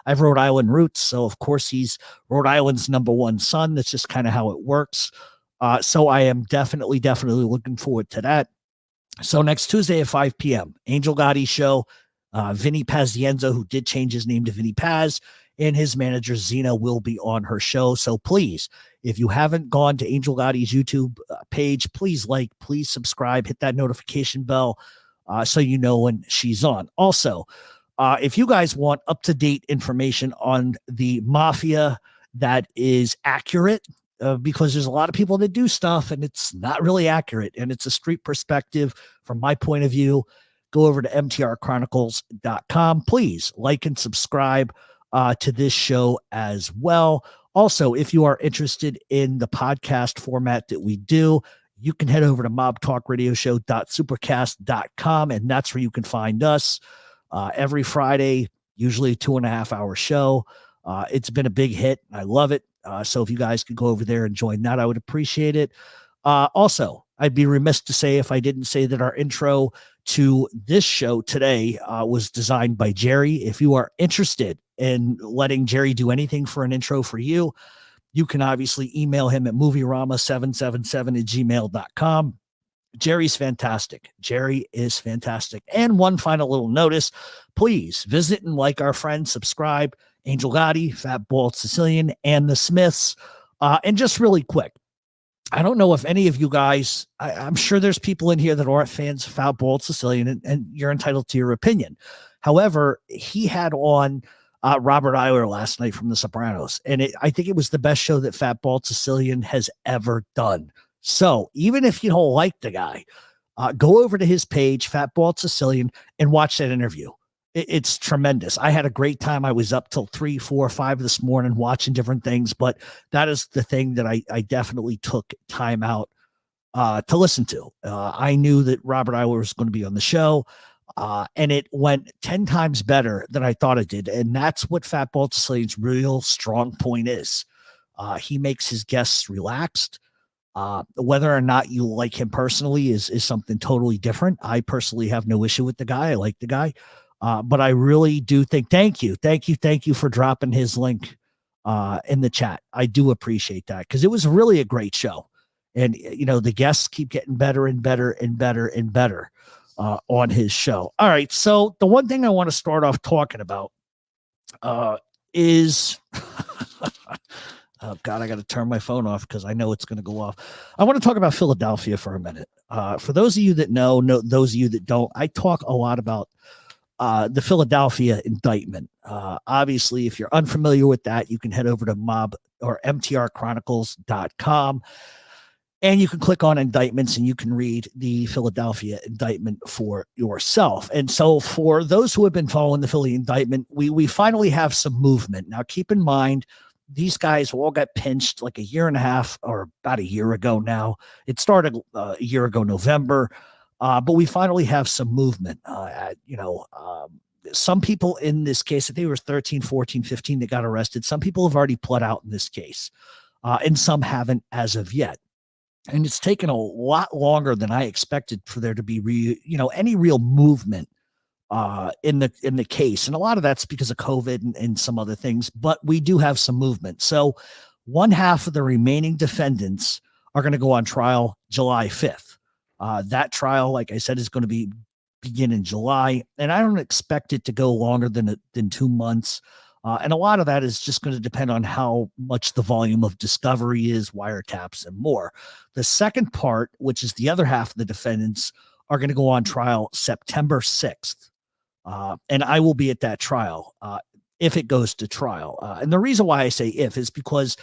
I have Rhode Island roots, so of course he's Rhode Island's number one son. That's just kind of how it works. So I am definitely looking forward to that. So next Tuesday at 5 p.m., Angel Gotti show. Vinny Pazienza, who did change his name to Vinny Paz, and his manager Zena will be on her show. So please, if you haven't gone to Angel Gotti's YouTube page, please please subscribe, hit that notification bell so you know when she's on. Also, if you guys want up-to-date information on the Mafia that is accurate, because there's a lot of people that do stuff and it's not really accurate, and it's a street perspective from my point of view, go over to mtrchronicles.com. Please like and subscribe to this show as well. Also, if you are interested in the podcast format that we do, you can head over to mobtalkradioshow.supercast.com, and that's where you can find us every Friday, usually a 2.5 hour show. It's been a big hit. I love it. So if you guys could go over there and join that, I would appreciate it. Also, I'd be remiss to say if I didn't say that our intro to this show today was designed by Jerry. If you are interested in letting Jerry do anything for an intro for you, you can obviously email him at movierama777@gmail.com. Jerry's fantastic. Jerry is fantastic. And one final little notice, please visit and like our friends, subscribe, Angel Gotti, Fat Bald Sicilian, and the Smiths. And just really quick, I don't know if any of you guys, I'm sure there's people in here that aren't fans of Fat Bald Sicilian, and you're entitled to your opinion. However, he had on Robert Eiler last night from The Sopranos, and I think it was the best show that Fat Bald Sicilian has ever done. So even if you don't like the guy, go over to his page, Fat Bald Sicilian, and watch that interview. It's tremendous. I had a great time. I was up till 3, 4, 5 this morning watching different things, but that is the thing that I definitely took time out to listen to. I knew that Robert Eiler was going to be on the show, and it went 10 times better than I thought it did. And that's what Fat Bald Sicilian's real strong point is. He makes his guests relaxed. Whether or not you like him personally is something totally different. I personally have no issue with the guy. I like the guy. But I really do think, thank you for dropping his link in the chat. I do appreciate that, because it was really a great show. And, the guests keep getting better and better and better and better on his show. All right. So the one thing I want to start off talking about is, oh God, I got to turn my phone off because I know it's going to go off. I want to talk about Philadelphia for a minute. For those of you that know, those of you that don't, I talk a lot about the Philadelphia indictment. Obviously, if you're unfamiliar with that, you can head over to mtrchronicles.com, and you can click on indictments and you can read the Philadelphia indictment for yourself. And so for those who have been following the Philly indictment, we finally have some movement. Now, keep in mind, these guys all got pinched like a year and a half or about a year ago now. It started a year ago, November. But we finally have some movement. Some people in this case, I think it was 13, 14, 15 that got arrested. Some people have already pled out in this case, and some haven't as of yet. And it's taken a lot longer than I expected for there to be any real movement in the case. And a lot of that's because of COVID and some other things, but we do have some movement. So one half of the remaining defendants are going to go on trial July 5th. That trial, like I said, is going to begin in July, and I don't expect it to go longer than 2 months. And a lot of that is just going to depend on how much the volume of discovery is, wiretaps, and more. The second part, which is the other half of the defendants, are going to go on trial September 6th. And I will be at that trial if it goes to trial. And the reason why I say if is because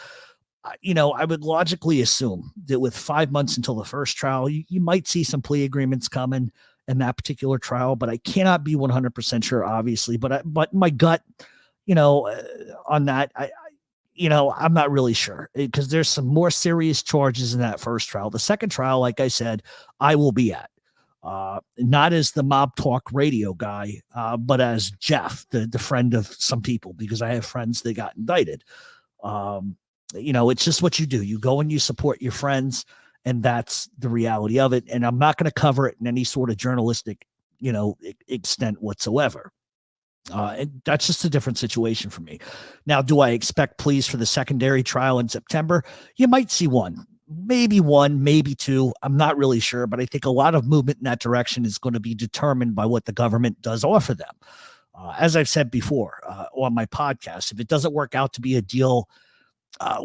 I would logically assume that with 5 months until the first trial, you might see some plea agreements coming in that particular trial, but I cannot be 100% sure, obviously. But my gut, on that, I'm not really sure, because there's some more serious charges in that first trial. The second trial, like I said, I will be at, not as the Mob Talk Radio guy, but as Jeff, the friend of some people, because I have friends that got indicted. It's just what you do. You go and you support your friends, and that's the reality of it. And I'm not going to cover it in any sort of journalistic, extent whatsoever. And that's just a different situation for me. Now, do I expect pleas for the secondary trial in September? You might see one, maybe two. I'm not really sure, but I think a lot of movement in that direction is going to be determined by what the government does offer them. As I've said before on my podcast, if it doesn't work out to be a deal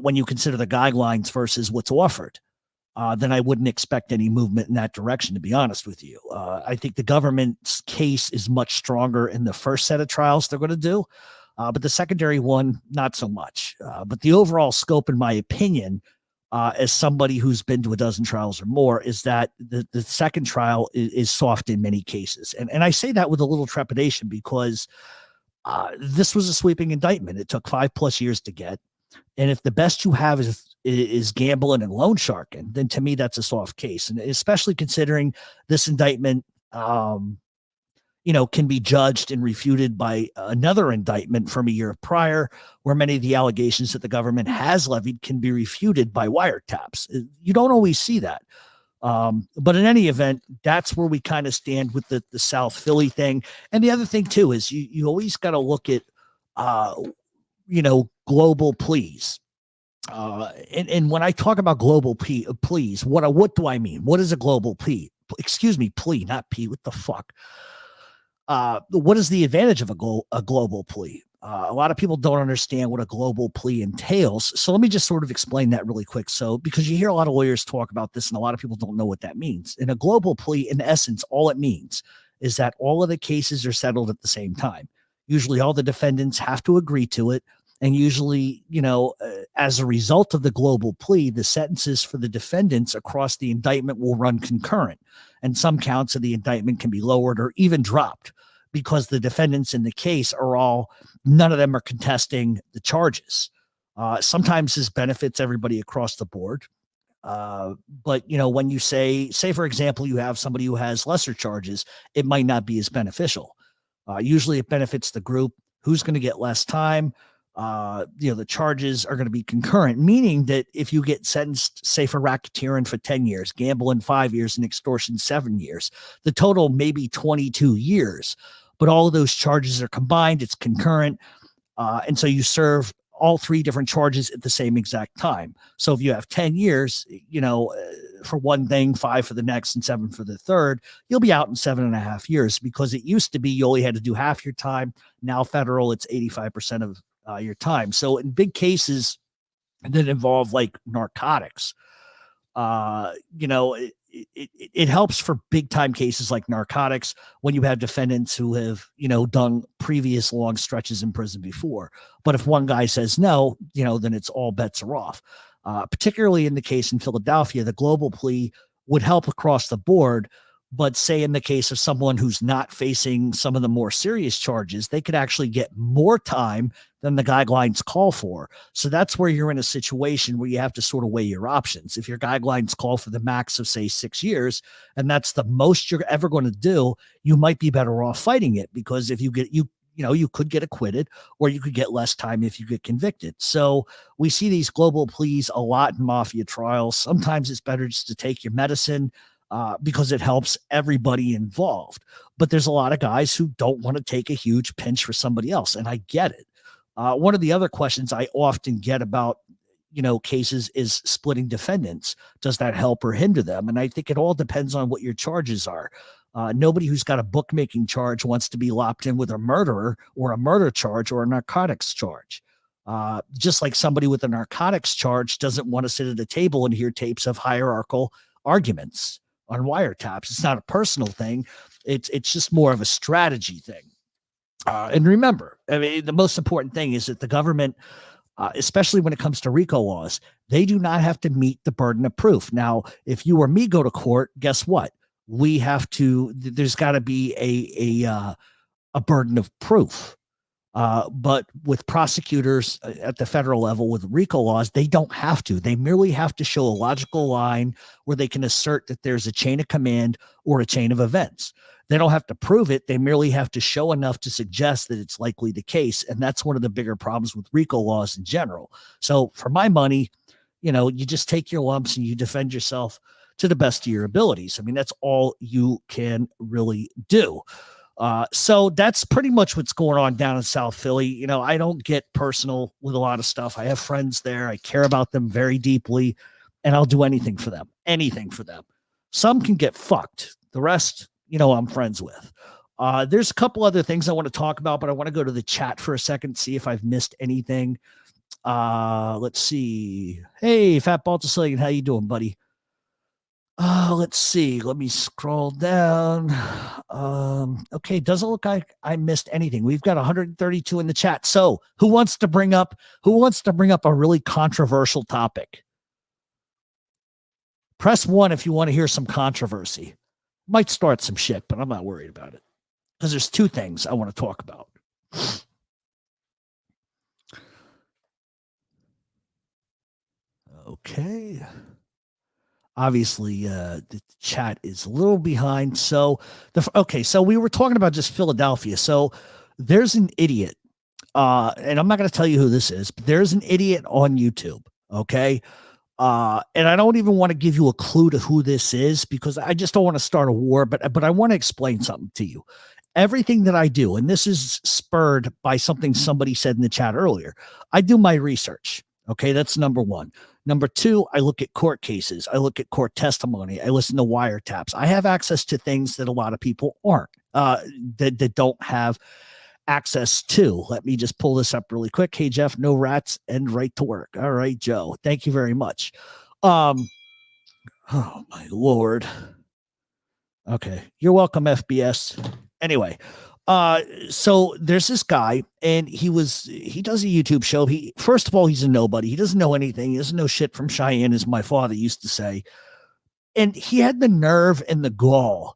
when you consider the guidelines versus what's offered, then I wouldn't expect any movement in that direction, to be honest with you. I think the government's case is much stronger in the first set of trials they're going to do, but the secondary one, not so much. But the overall scope, in my opinion, as somebody who's been to a dozen trials or more, is that the second trial is soft in many cases. And I say that with a little trepidation because this was a sweeping indictment. It took 5+ years to get. And if the best you have is gambling and loan sharking, then to me, that's a soft case. And especially considering this indictment, can be judged and refuted by another indictment from a year prior, where many of the allegations that the government has levied can be refuted by wiretaps. You don't always see that. But in any event, that's where we kind of stand with the South Philly thing. And the other thing, too, is you always got to look at, global pleas. And when I talk about global pleas, what do I mean? What is a global plea? Excuse me, plea, not P. What the fuck? What is the advantage of a global plea? A lot of people don't understand what a global plea entails. So let me just sort of explain that really quick. So, because you hear a lot of lawyers talk about this and a lot of people don't know what that means. In a global plea, in essence, all it means is that all of the cases are settled at the same time. Usually all the defendants have to agree to it. And usually, as a result of the global plea, the sentences for the defendants across the indictment will run concurrent. And some counts of the indictment can be lowered or even dropped because the defendants in the case none of them are contesting the charges. Sometimes this benefits everybody across the board. But, when you say, for example, you have somebody who has lesser charges, it might not be as beneficial. Usually it benefits the group who's going to get less time. The charges are going to be concurrent, meaning that if you get sentenced, say, for racketeering for 10 years, gambling 5 years, and extortion 7 years, the total may be 22 years, but all of those charges are combined. It's concurrent. And so you serve all 3 different charges at the same exact time. So if you have 10 years, for one thing, 5 for the next, and 7 for the third, you'll be out in 7.5 years, because it used to be you only had to do half your time. Now federal, it's 85% of your time. So in big cases that involve like narcotics, it helps for big time cases like narcotics when you have defendants who have, done previous long stretches in prison before. But if one guy says no, then it's all bets are off. Particularly in the case in Philadelphia, the global plea would help across the board. But say in the case of someone who's not facing some of the more serious charges, they could actually get more time than the guidelines call for. So that's where you're in a situation where you have to sort of weigh your options. If your guidelines call for the max of, say, 6 years, and that's the most you're ever going to do, you might be better off fighting it, because if you could get acquitted, or you could get less time if you get convicted. So we see these global pleas a lot in mafia trials. Sometimes it's better just to take your medicine, because it helps everybody involved. But there's a lot of guys who don't want to take a huge pinch for somebody else, and I get it. One of the other questions I often get about, cases is splitting defendants. Does that help or hinder them? And I think it all depends on what your charges are. Nobody who's got a bookmaking charge wants to be lopped in with a murderer or a murder charge or a narcotics charge. Just like somebody with a narcotics charge doesn't want to sit at a table and hear tapes of hierarchical arguments on wiretaps. It's not a personal thing. It's just more of a strategy thing. And remember, the most important thing is that the government, especially when it comes to RICO laws, they do not have to meet the burden of proof. Now, if you or me go to court, guess what? There's got to be a burden of proof. But with prosecutors at the federal level with RICO laws, they don't have to. They merely have to show a logical line where they can assert that there's a chain of command or a chain of events. They don't have to prove it. They merely have to show enough to suggest that it's likely the case. And that's one of the bigger problems with RICO laws in general. So for my money, you just take your lumps and you defend yourself to the best of your abilities. I mean, that's all you can really do. So that's pretty much what's going on down in South Philly. You know, I don't get personal with a lot of stuff. I have friends there. I care about them very deeply, and I'll do anything for them. Anything for them. Some can get fucked. The rest, you know, I'm friends with. There's a couple other things I want to talk about, but I want to go to the chat for a second, see if I've missed anything. Let's see. Hey, Fat Balticillion, how you doing, buddy? Let's see. Let me scroll down. Okay, doesn't look like I missed anything. We've got 132 in the chat. So, who wants to bring up a really controversial topic? Press 1 if you want to hear some controversy. Might start some shit, but I'm not worried about it. Because there's two things I want to talk about. Okay. Obviously, the chat is a little behind. So, so we were talking about just Philadelphia. So there's an idiot, and I'm not going to tell you who this is, but there's an idiot on YouTube. Okay. And I don't even want to give you a clue to who this is because I just don't want to start a war, but I want to explain something to you. Everything that I do, and this is spurred by something somebody said in the chat earlier, I do my research. Okay, that's number one. Number two, I look at court cases. I look at court testimony. I listen to wiretaps. I have access to things that a lot of people aren't, that don't have access to. Let me just pull this up really quick. Hey, Jeff, no rats and right to work. All right, Joe. Thank you very much. Oh, my Lord. Okay. You're welcome, FBS. Anyway, so there's this guy, and he does a YouTube show. First of all, he's a nobody. He doesn't know anything. He doesn't know shit from Cheyenne, as my father used to say. And he had the nerve and the gall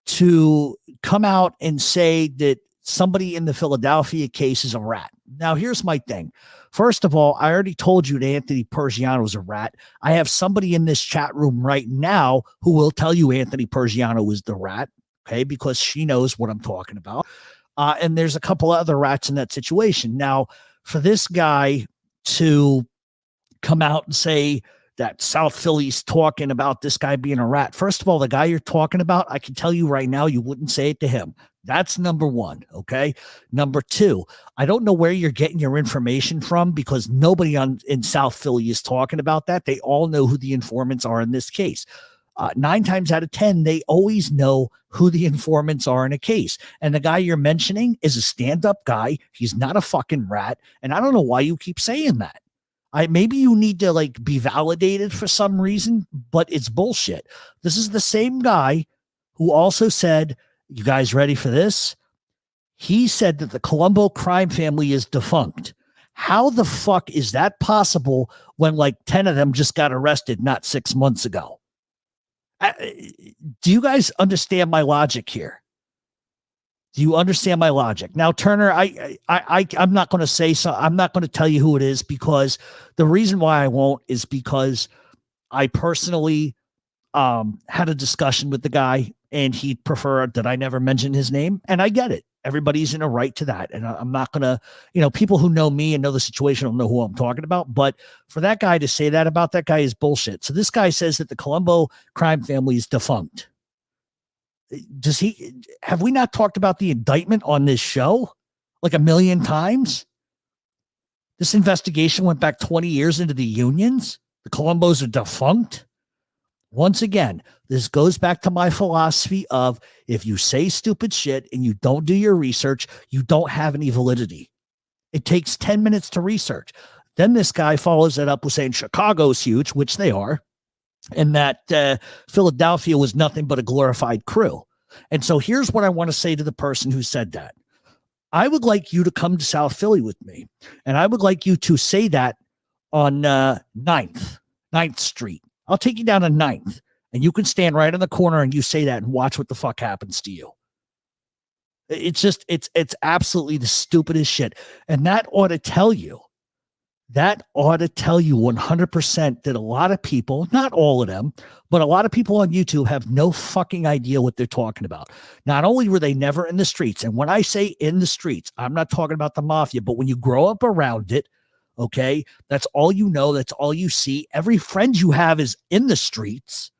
to come out and say that somebody in the Philadelphia case is a rat. Now, here's my thing. First of all, I already told you that Anthony Pergiano is a rat. I have somebody in this chat room right now who will tell you Anthony Pergiano is the rat. Okay, because she knows what I'm talking about. And there's a couple other rats in that situation. Now, for this guy to come out and say that South Philly's talking about this guy being a rat, first of all, the guy you're talking about, I can tell you right now, you wouldn't say it to him. That's number one, okay? Number two, I don't know where you're getting your information from because nobody in South Philly is talking about that. They all know who the informants are in this case. 9 times out of 10, they always know who the informants are in a case. And the guy you're mentioning is a stand-up guy. He's not a fucking rat. And I don't know why you keep saying that. Maybe you need to like be validated for some reason, but it's bullshit. This is the same guy who also said, you guys ready for this? He said that the Colombo crime family is defunct. How the fuck is that possible when like 10 of them just got arrested not 6 months ago? Do you guys understand my logic here? Do you understand my logic? Now, Turner, I'm not going to say so. I'm not going to tell you who it is because the reason why I won't is because I personally had a discussion with the guy and he'd prefer that I never mention his name. And I get it. Everybody's in a right to that. And I'm not going to, people who know me and know the situation don't know who I'm talking about. But for that guy to say that about that guy is bullshit. So this guy says that the Colombo crime family is defunct. Have we not talked about the indictment on this show like a million times? This investigation went back 20 years into the unions. The Colombos are defunct. Once again, this goes back to my philosophy of if you say stupid shit and you don't do your research, you don't have any validity. It takes 10 minutes to research. Then this guy follows it up with saying Chicago's huge, which they are, and that Philadelphia was nothing but a glorified crew. And so here's what I want to say to the person who said that. I would like you to come to South Philly with me, and I would like you to say that on 9th Street. I'll take you down to 9th, and you can stand right in the corner and you say that and watch what the fuck happens to you. It's just, it's absolutely the stupidest shit. And that ought to tell you 100% that a lot of people, not all of them, but a lot of people on YouTube have no fucking idea what they're talking about. Not only were they never in the streets, and when I say in the streets, I'm not talking about the mafia, but when you grow up around it, okay, that's all you know, that's all you see. Every friend you have is in the streets.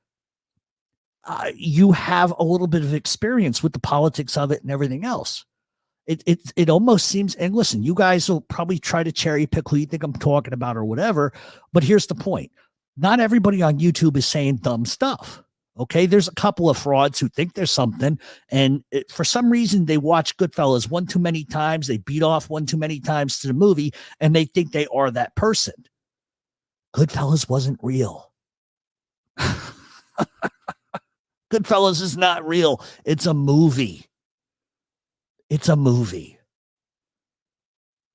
you have a little bit of experience with the politics of it and everything else. It almost seems, and listen, you guys will probably try to cherry pick who you think I'm talking about or whatever, but here's the point. Not everybody on YouTube is saying dumb stuff. Okay, there's a couple of frauds who think there's something, and for some reason they watch Goodfellas one too many times, they beat off one too many times to the movie, and they think they are that person. Goodfellas wasn't real. Goodfellas is not real. It's a movie. It's a movie.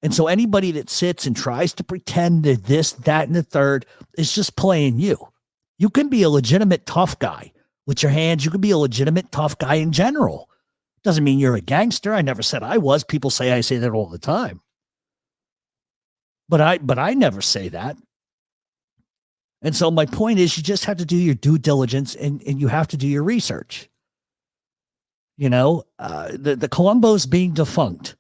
And so anybody that sits and tries to pretend that this, that, and the third is just playing you. You can be a legitimate tough guy with your hands. You can be a legitimate tough guy in general. Doesn't mean you're a gangster. I never said I was. People say I say that all the time. But I never say that. And so my point is, you just have to do your due diligence and you have to do your research. You know, the Columbos being defunct,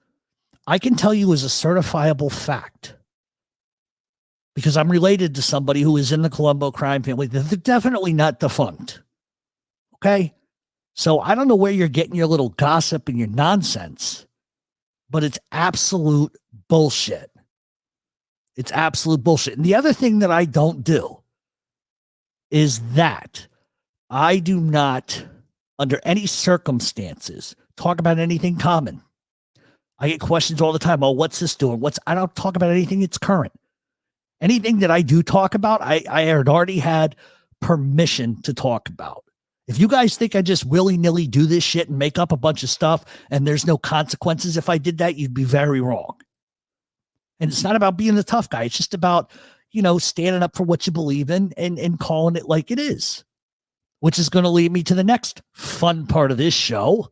I can tell you is a certifiable fact because I'm related to somebody who is in the Colombo crime family. They're definitely not defunct. Okay. So I don't know where you're getting your little gossip and your nonsense, but it's absolute bullshit. It's absolute bullshit. And the other thing that I don't do is that I do not, under any circumstances, talk about anything common. I get questions all the time. Oh, what's this doing? I don't talk about anything that's current. Anything that I do talk about, I had already had permission to talk about. If you guys think I just willy-nilly do this shit and make up a bunch of stuff and there's no consequences if I did that, you'd be very wrong. And it's not about being the tough guy. It's just about, you know, standing up for what you believe in and calling it like it is. Which is going to lead me to the next fun part of this show,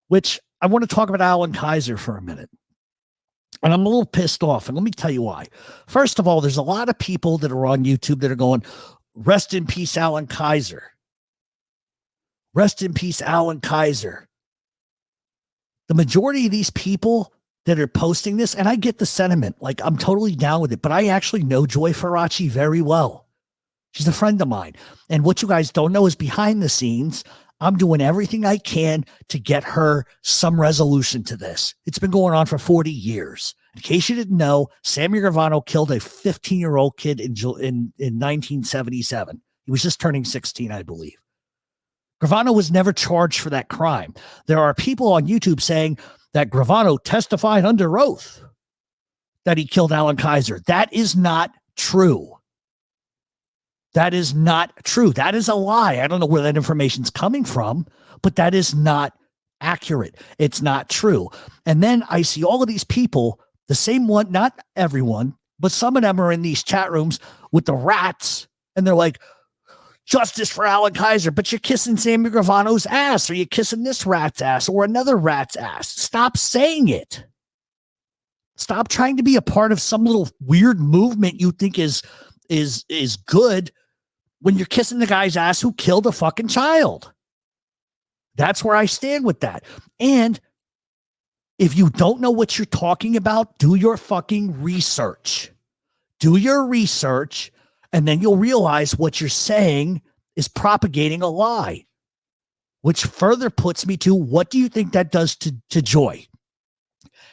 which I want to talk about Alan Kaiser for a minute. And I'm a little pissed off, and let me tell you why. First of all, there's a lot of people that are on YouTube that are going, rest in peace, Alan Kaiser. Rest in peace, Alan Kaiser. The majority of these people that are posting this, and I get the sentiment, like I'm totally down with it, but I actually know Joy Faraci very well. She's a friend of mine. And what you guys don't know is behind the scenes, I'm doing everything I can to get her some resolution to this. It's been going on for 40 years. In case you didn't know, Sammy Gravano killed a 15-year-old kid in 1977. He was just turning 16, I believe. Gravano was never charged for that crime. There are people on YouTube saying that Gravano testified under oath that he killed Alan Kaiser. That is not true. That is not true. That is a lie. I don't know where that information's coming from, but that is not accurate. It's not true. And then I see all of these people, the same one, not everyone, but some of them are in these chat rooms with the rats, and they're like, justice for Alan Kaiser, but you're kissing Sammy Gravano's ass, or you're kissing this rat's ass or another rat's ass. Stop saying it. Stop trying to be a part of some little weird movement you think is good when you're kissing the guy's ass who killed a fucking child. That's where I stand with that. And if you don't know what you're talking about, do your fucking research. Do your research, and then you'll realize what you're saying is propagating a lie, which further puts me to, what do you think that does to Joy?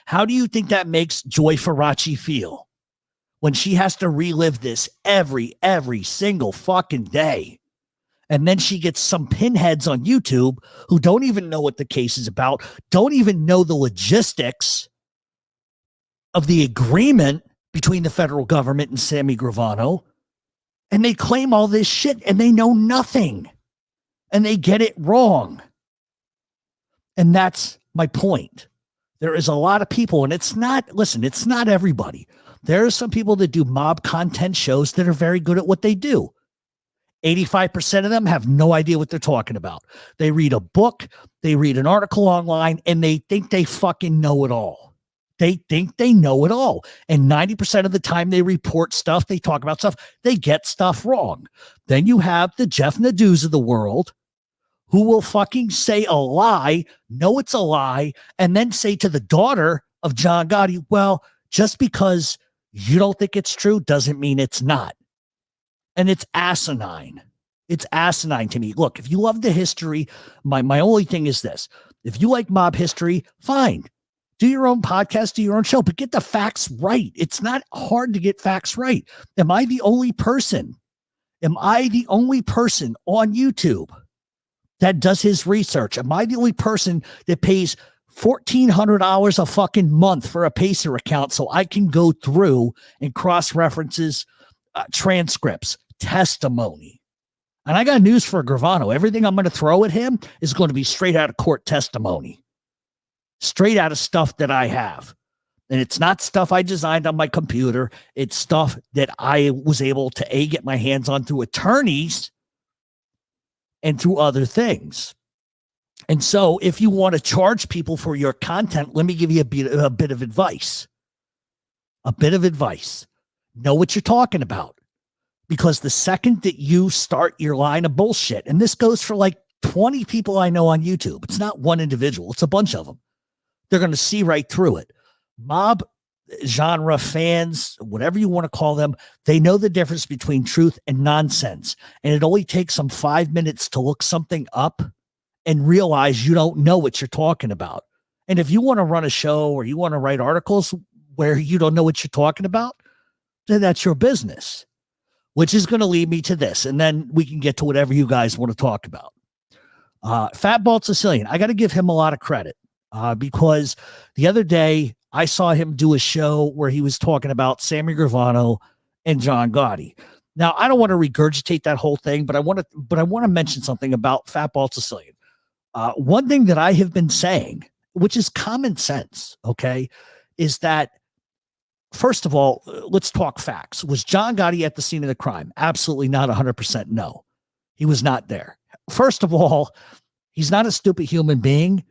How do you think that makes Joy Faraci feel when she has to relive this every single fucking day? And then she gets some pinheads on YouTube who don't even know what the case is about, don't even know the logistics of the agreement between the federal government and Sammy Gravano. And they claim all this shit and they know nothing. And they get it wrong. And that's my point. There is a lot of people, and it's not everybody. There are some people that do mob content shows that are very good at what they do. 85% of them have no idea what they're talking about. They read a book, they read an article online, and they think they fucking know it all. They think they know it all. And 90% of the time they report stuff, they talk about stuff, they get stuff wrong. Then you have the Jeff Nadeau's of the world who will fucking say a lie, know it's a lie, and then say to the daughter of John Gotti, well, just because you don't think it's true doesn't mean it's not. And it's asinine. It's asinine to me. Look, if you love the history, my only thing is this. If you like mob history, fine. Do your own podcast, do your own show, but get the facts right. It's not hard to get facts right. Am I the only person? Am I the only person on YouTube that does his research? Am I the only person that pays $1,400 a fucking month for a Pacer account so I can go through and cross-references, transcripts, testimony? And I got news for Gravano. Everything I'm going to throw at him is going to be straight out of court testimony. Straight out of stuff that I have. And it's not stuff I designed on my computer. It's stuff that I was able to get my hands on through attorneys and through other things. And so if you want to charge people for your content, let me give you a bit of advice. A bit of advice. Know what you're talking about. Because the second that you start your line of bullshit, and this goes for like 20 people I know on YouTube. It's not one individual. It's a bunch of them. They're going to see right through it. Mob genre fans, whatever you want to call them, they know the difference between truth and nonsense. And it only takes them 5 minutes to look something up and realize you don't know what you're talking about. And if you want to run a show or you want to write articles where you don't know what you're talking about, then that's your business, which is going to lead me to this. And then we can get to whatever you guys want to talk about. Fat Bald Sicilian, I got to give him a lot of credit. Because the other day I saw him do a show where he was talking about Sammy Gravano and John Gotti. Now, I don't want to regurgitate that whole thing, but I want to mention something about Fat Bald Sicilian. One thing that I have been saying, which is common sense, okay, is that, first of all, let's talk facts. Was John Gotti at the scene of the crime? Absolutely not. 100% no. He was not there. First of all, he's not a stupid human being.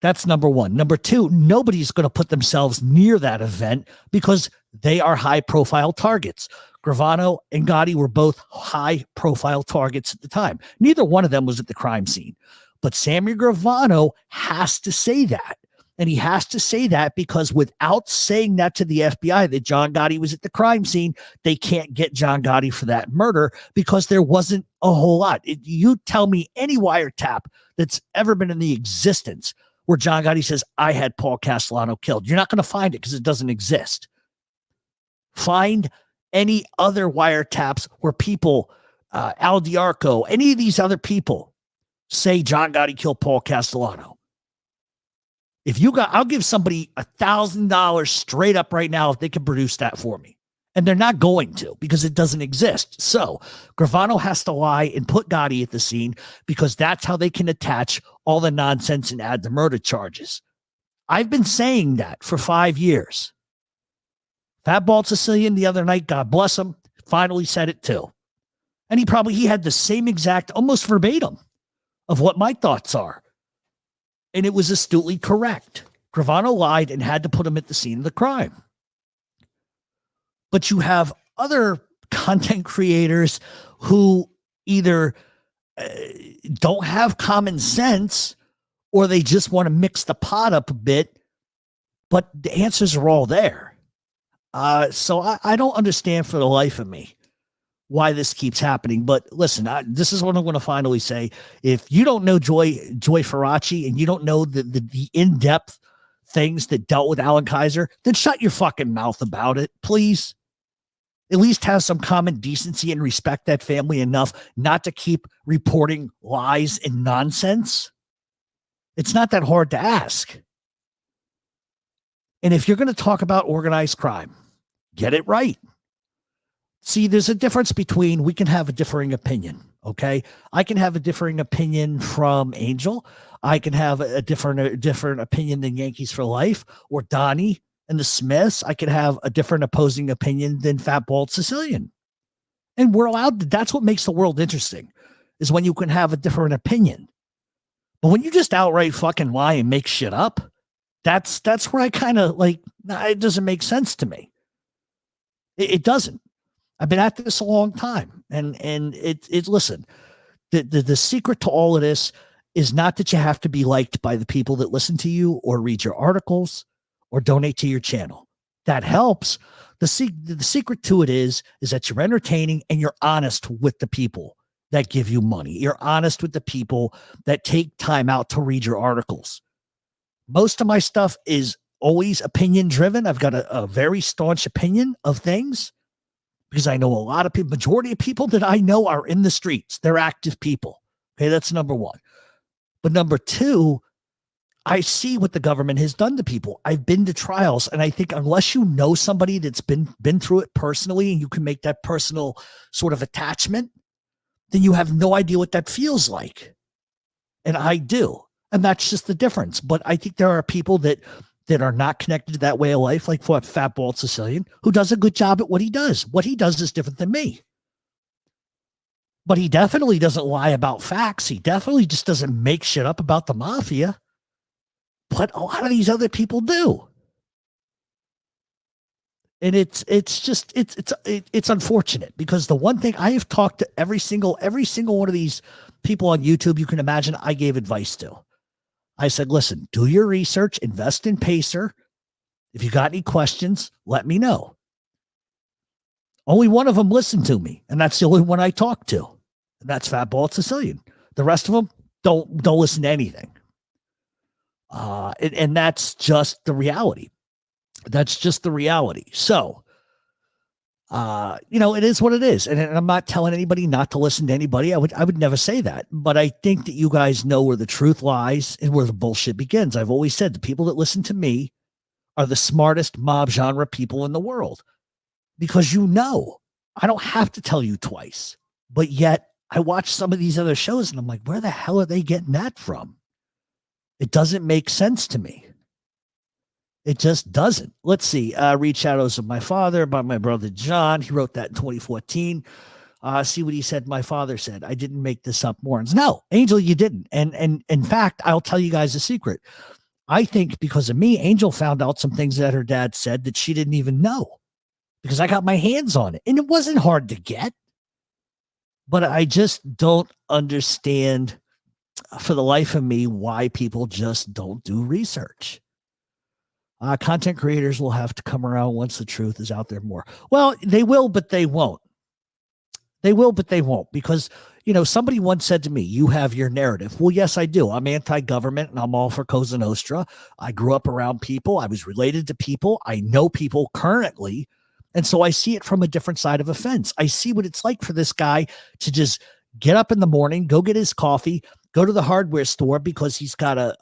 That's number one. Number two, nobody's going to put themselves near that event because they are high-profile targets. Gravano and Gotti were both high-profile targets at the time. Neither one of them was at the crime scene. But Sammy Gravano has to say that. And he has to say that because without saying that to the FBI, that John Gotti was at the crime scene, they can't get John Gotti for that murder because there wasn't a whole lot. You tell me any wiretap that's ever been in the existence where John Gotti says, I had Paul Castellano killed. You're not going to find it because it doesn't exist. Find any other wiretaps where people, Al Diarco, any of these other people say John Gotti killed Paul Castellano. I'll give somebody $1,000 straight up right now if they can produce that for me. And they're not going to because it doesn't exist. So Gravano has to lie and put Gotti at the scene because that's how they can attach all the nonsense and add the murder charges. I've been saying that for 5 years. Fat Bald Sicilian the other night, God bless him, finally said it too. And he had the same exact, almost verbatim of what my thoughts are. And it was astutely correct. Gravano lied and had to put him at the scene of the crime. But you have other content creators who either don't have common sense or they just want to mix the pot up a bit, but the answers are all there. So I don't understand for the life of me why this keeps happening. But listen, this is what I'm going to finally say. If you don't know Joy Faraci and you don't know the in-depth things that dealt with Alan Kaiser, then shut your fucking mouth about it, please. At least have some common decency and respect that family enough not to keep reporting lies and nonsense. It's not that hard to ask. And if you're going to talk about organized crime, get it right. See, there's a difference between, we can have a differing opinion, okay? I can have a differing opinion from Angel. I can have a different opinion than Yankees for Life or Donnie and the Smiths. I could have a different opposing opinion than Fat Bald Sicilian. And we're allowed to, that's what makes the world interesting, is when you can have a different opinion. But when you just outright fucking lie and make shit up, that's where I kind of like, it doesn't make sense to me. It doesn't. I've been at this a long time. And listen, the secret to all of this is not that you have to be liked by the people that listen to you or read your articles or donate to your channel. That helps. The secret to it is that you're entertaining and you're honest with the people that give you money. You're honest with the people that take time out to read your articles. Most of my stuff is always opinion driven. I've got a very staunch opinion of things because I know a lot of people, majority of people that I know are in the streets. They're active people. Okay, that's number one. But number two, I see what the government has done to people. I've been to trials, and I think unless you know somebody that's been through it personally and you can make that personal sort of attachment, then you have no idea what that feels like. And I do. And that's just the difference. But I think there are people that are not connected to that way of life, like Fat Bald Sicilian, who does a good job at what he does. What he does is different than me. But he definitely doesn't lie about facts. He definitely just doesn't make shit up about the mafia. But a lot of these other people do. And it's unfortunate because the one thing I have talked to every single one of these people on YouTube you can imagine I gave advice to. I said, listen, do your research, invest in Pacer. If you got any questions, let me know. Only one of them listened to me, and that's the only one I talked to. And that's Fat Bald Sicilian. The rest of them don't listen to anything. And that's just the reality. That's just the reality. So, it is what it is. And I'm not telling anybody not to listen to anybody. I would never say that. But I think that you guys know where the truth lies and where the bullshit begins. I've always said the people that listen to me are the smartest mob genre people in the world. Because I don't have to tell you twice. But yet, I watch some of these other shows and I'm like, where the hell are they getting that from? It doesn't make sense to me. It just doesn't. Let's see. Read Shadows of My Father by my brother John. He wrote that in 2014. See what he said. My father said, I didn't make this up, Morons. No, Angel, you didn't. And in fact, I'll tell you guys a secret. I think because of me, Angel found out some things that her dad said that she didn't even know because I got my hands on it. And it wasn't hard to get. But I just don't understand for the life of me why people just don't do research. Content creators will have to come around once the truth is out there more. Well, they will, but they won't. They will, but they won't. Because, somebody once said to me, you have your narrative. Well, yes, I do. I'm anti-government and I'm all for Cosa Nostra. I grew up around people. I was related to people. I know people currently. And so I see it from a different side of a fence. I see what it's like for this guy to just get up in the morning, go get his coffee, go to the hardware store because he's got a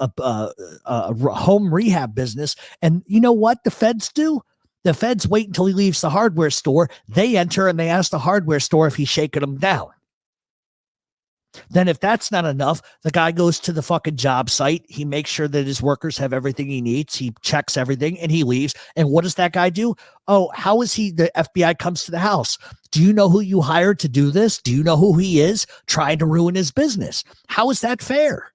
home rehab business. And you know what the feds do? The feds wait until he leaves the hardware store. They enter and they ask the hardware store if he's shaking them down. Then if that's not enough, the guy goes to the fucking job site. He makes sure that his workers have everything he needs. He checks everything and he leaves. And what does that guy do? Oh, how is he? The FBI comes to the house. Do you know who you hired to do this? Do you know who he is? Trying to ruin his business. How is that fair?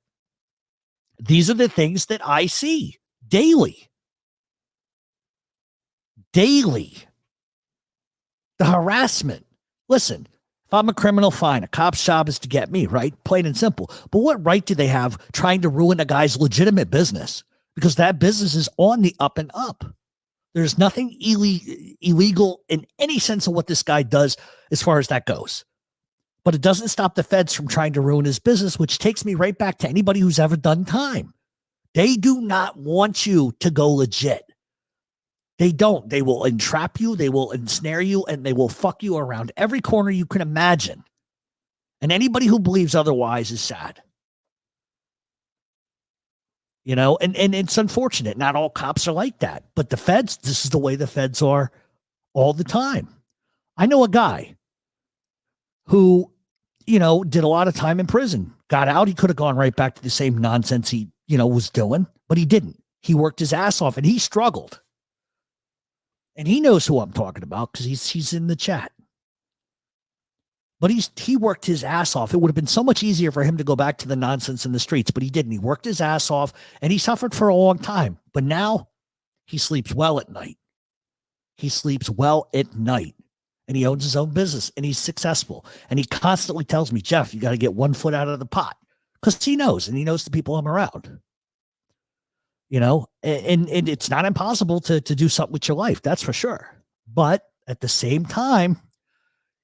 These are the things that I see daily. Daily. The harassment. Listen. If I'm a criminal, fine. A cop's job is to get me, right? Plain and simple. But what right do they have trying to ruin a guy's legitimate business? Because that business is on the up and up. There's nothing illegal in any sense of what this guy does as far as that goes. But it doesn't stop the feds from trying to ruin his business, which takes me right back to anybody who's ever done time. They do not want you to go legit. They don't. They will entrap you, they will ensnare you, and they will fuck you around every corner you can imagine. And anybody who believes otherwise is sad. And it's unfortunate. Not all cops are like that. But the feds, this is the way the feds are all the time. I know a guy who, did a lot of time in prison. Got out, he could have gone right back to the same nonsense he, was doing, but he didn't. He worked his ass off and he struggled. And he knows who I'm talking about because he's in the chat. But he worked his ass off. It would have been so much easier for him to go back to the nonsense in the streets, but he didn't. He worked his ass off and he suffered for a long time. But now he sleeps well at night. He sleeps well at night. And he owns his own business and he's successful. And he constantly tells me, Jeff, you got to get one foot out of the pot. Because he knows, and he knows the people I'm around. And it's not impossible to do something with your life. That's for sure. But at the same time,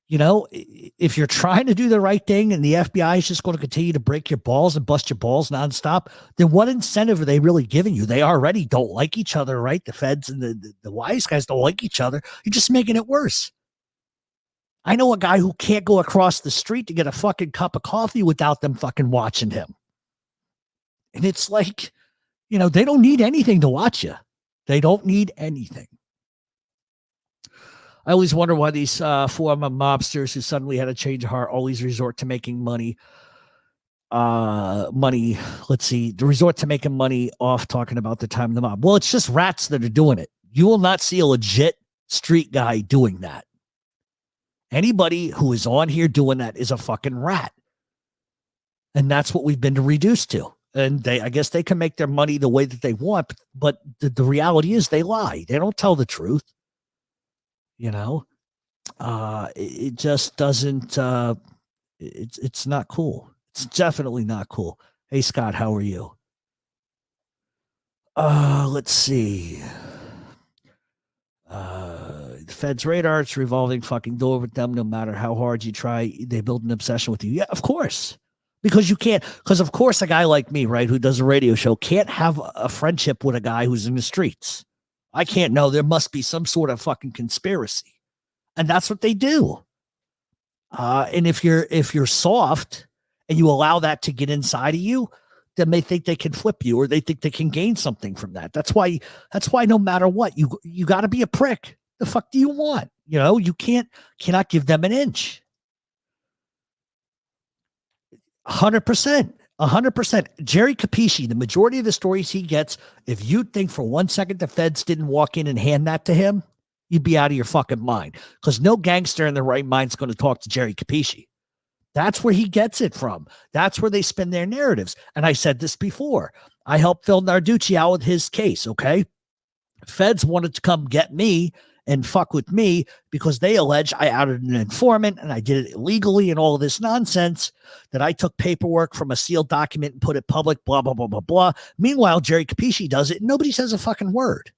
You know, if you're trying to do the right thing and the FBI is just going to continue to break your balls and bust your balls nonstop, then what incentive are they really giving you? They already don't like each other, right? The feds and the wise guys don't like each other. You're just making it worse. I know a guy who can't go across the street to get a fucking cup of coffee without them fucking watching him. And it's like, you know, they don't need anything to watch you. They don't need anything. I always wonder why these former mobsters who suddenly had a change of heart always resort to making money. Let's see, to resort to making money off talking about the time of the mob. Well, it's just rats that are doing it. You will not see a legit street guy doing that. Anybody who is on here doing that is a fucking rat. And that's what we've been reduced to. And I guess they can make their money the way that they want, but the reality is they lie. They don't tell the truth. You know, it just doesn't, it's not cool. It's definitely not cool. Hey, Scott, how are you? Let's see. The Fed's radar, it's revolving fucking door with them. No matter how hard you try, they build an obsession with you. Yeah, of course. Because you can't, because of course a guy like me, right, who does a radio show can't have a friendship with a guy who's in the streets. I can't know. There must be some sort of fucking conspiracy. And that's what they do. And if you're soft and you allow that to get inside of you, then they think they can flip you or they think they can gain something from that. That's why no matter what, you got to be a prick. The fuck do you want? You know, you cannot give them an inch. 100%. 100%. Jerry Capisci, the majority of the stories he gets, if you think for 1 second the feds didn't walk in and hand that to him, you'd be out of your fucking mind. Because no gangster in their right mind is going to talk to Jerry Capisci. That's where he gets it from. That's where they spin their narratives. And I said this before. I helped Phil Narducci out with his case, okay? Feds wanted to come get me and fuck with me because they allege I outed an informant and I did it illegally and all of this nonsense, that I took paperwork from a sealed document and put it public, blah, blah, blah, blah, blah. Meanwhile, Jerry Capisci does it and nobody says a fucking word.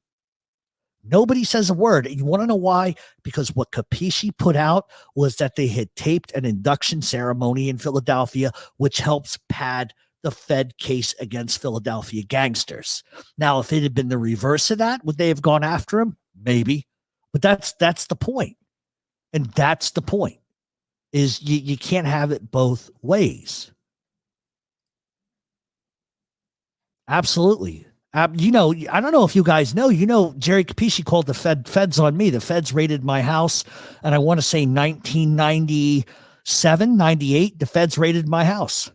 Nobody says a word. You want to know why? Because what Capisci put out was that they had taped an induction ceremony in Philadelphia, which helps pad the Fed case against Philadelphia gangsters. Now, if it had been the reverse of that, would they have gone after him? Maybe. But that's the point. And that's the point, is you can't have it both ways. Absolutely. You know, I don't know if you guys know, Jerry Capisci called the feds on me. The feds raided my house. And I want to say 1997, 98, the feds raided my house.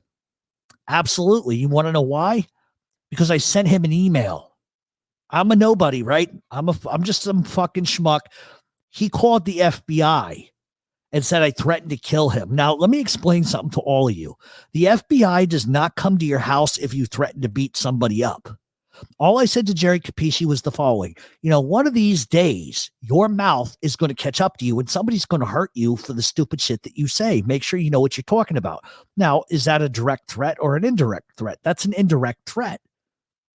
Absolutely. You want to know why? Because I sent him an email. I'm a nobody, right? I'm just some fucking schmuck. He called the FBI and said I threatened to kill him. Now, let me explain something to all of you. The FBI does not come to your house if you threaten to beat somebody up. All I said to Jerry Capisci was the following. One of these days, your mouth is going to catch up to you and somebody's going to hurt you for the stupid shit that you say. Make sure you know what you're talking about. Now, is that a direct threat or an indirect threat? That's an indirect threat.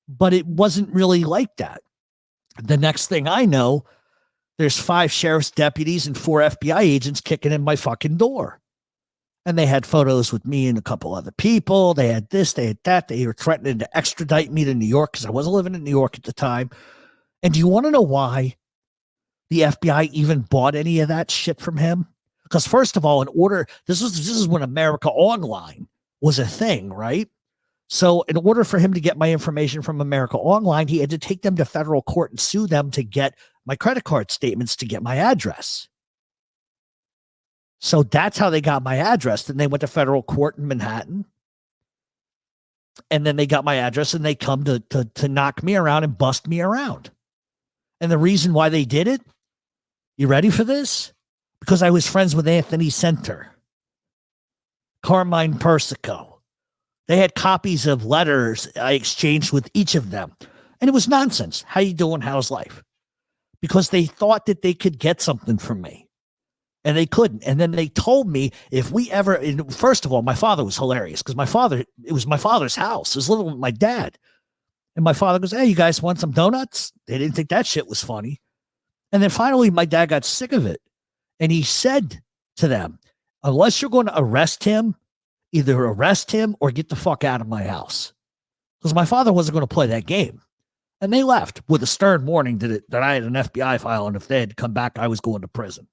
But it wasn't really like that. The next thing I know, there's 5 sheriff's deputies and 4 FBI agents kicking in my fucking door. And they had photos with me and a couple other people. They had this, they had that. They were threatening to extradite me to New York because I wasn't living in New York at the time. And do you want to know why the FBI even bought any of that shit from him? Because first of all, this is when America Online was a thing, right? So in order for him to get my information from America Online, he had to take them to federal court and sue them to get my credit card statements to get my address. So that's how they got my address. Then they went to federal court in Manhattan. And then they got my address and they come to knock me around and bust me around. And the reason why they did it, you ready for this? Because I was friends with Anthony Center, Carmine Persico. They had copies of letters I exchanged with each of them. And it was nonsense. How you doing? How's life? Because they thought that they could get something from me. And they couldn't. And then they told me if we ever, first of all, my father was hilarious because it was my father's house. I was living with my dad. And my father goes, hey, you guys want some donuts? They didn't think that shit was funny. And then finally, my dad got sick of it. And he said to them, unless you're going to arrest him, either arrest him or get the fuck out of my house. Because my father wasn't going to play that game. And they left with a stern warning that I had an FBI file, and if they had come back, I was going to prison.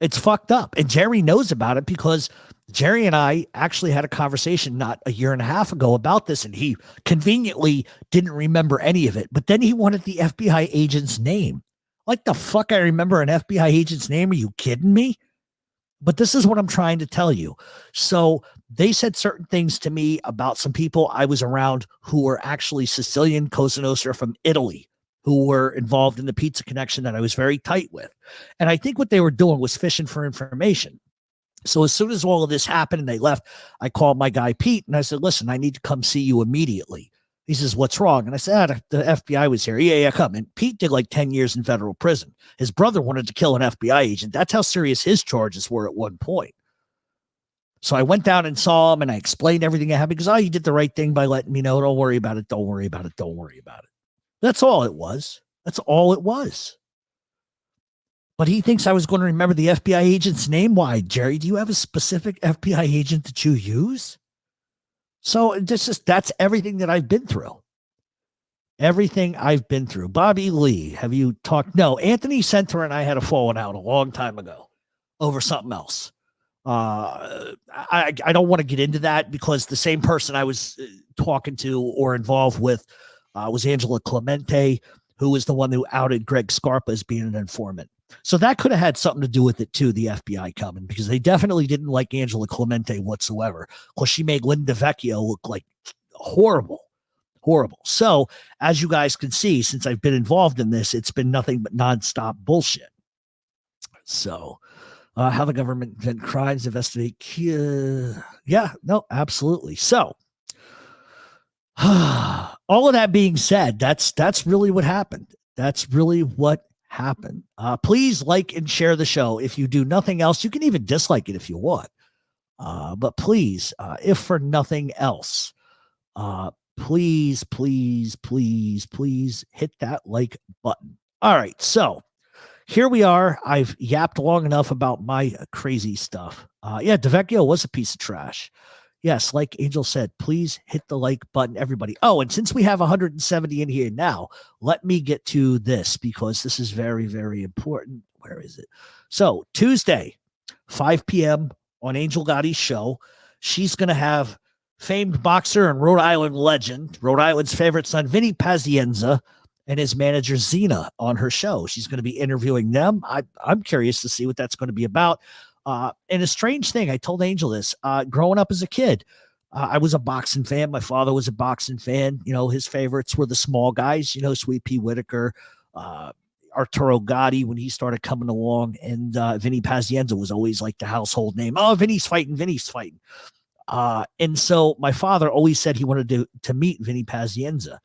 It's fucked up. And Jerry knows about it because Jerry and I actually had a conversation not a year and a half ago about this, and he conveniently didn't remember any of it. But then he wanted the FBI agent's name. Like the fuck I remember an FBI agent's name? Are you kidding me? But this is what I'm trying to tell you. So they said certain things to me about some people I was around who were actually Sicilian Cosa Nostra from Italy, who were involved in the pizza connection that I was very tight with. And I think what they were doing was fishing for information. So as soon as all of this happened and they left, I called my guy Pete and I said, listen, I need to come see you immediately. He says, what's wrong? And I said, the FBI was here. Yeah, come. And Pete did like 10 years in federal prison. His brother wanted to kill an FBI agent. That's how serious his charges were at one point. So I went down and saw him and I explained everything that happened because, you did the right thing by letting me know. Don't worry about it. Don't worry about it. Don't worry about it. That's all it was. That's all it was. But he thinks I was going to remember the FBI agent's name. Why, Jerry? Do you have a specific FBI agent that you use? So that's everything that I've been through. Everything I've been through. Bobby Lee, have you talked? No, Anthony Center and I had a falling out a long time ago over something else. I don't want to get into that because the same person I was talking to or involved with was Angela Clemente, who was the one who outed Greg Scarpa as being an informant. So that could have had something to do with it too, the FBI coming, because they definitely didn't like Angela Clemente whatsoever. Because she made Linda Vecchio look like horrible. So as you guys can see, since I've been involved in this, it's been nothing but nonstop bullshit. So how the government invent crimes, investigate. Yeah, no, absolutely. So all of that being said, that's really what happened. That's really what happened. Please like and share the show. If you do nothing else, you can even dislike it if you want. But please, if for nothing else, please hit that like button. All right. So here we are. I've yapped long enough about my crazy stuff. Yeah, DeVecchio was a piece of trash. Yes, like Angel said, please hit the like button, everybody. Oh, and since we have 170 in here now, let me get to this because this is very, very important. Where is it? So Tuesday, 5 p.m. on Angel Gotti's show, she's going to have famed boxer and Rhode Island legend, Rhode Island's favorite son, Vinny Pazienza, and his manager, Zena, on her show. She's going to be interviewing them. I'm curious to see what that's going to be about. And a strange thing, I told Angel this, growing up as a kid, I was a boxing fan. My father was a boxing fan. You know, his favorites were the small guys, you know, Sweet Pea Whitaker, Arturo Gotti when he started coming along. And Vinny Pazienza was always like the household name. Oh, Vinny's fighting. And so my father always said he wanted to meet Vinny Pazienza.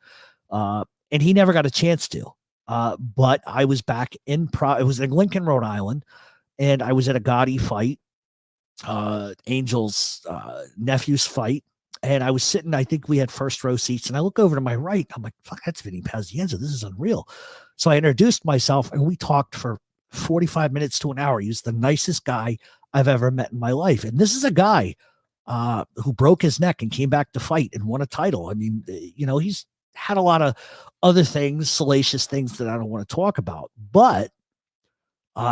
And he never got a chance to. But I was back it was in Lincoln, Rhode Island. And I was at a Gotti fight, Angel's nephew's fight. And I was sitting, I think we had first row seats. And I look over to my right. I'm like, fuck, that's Vinny Pazienza. This is unreal. So I introduced myself and we talked for 45 minutes to an hour. He was the nicest guy I've ever met in my life. And this is a guy who broke his neck and came back to fight and won a title. I mean, you know, he's had a lot of other things, salacious things that I don't want to talk about. But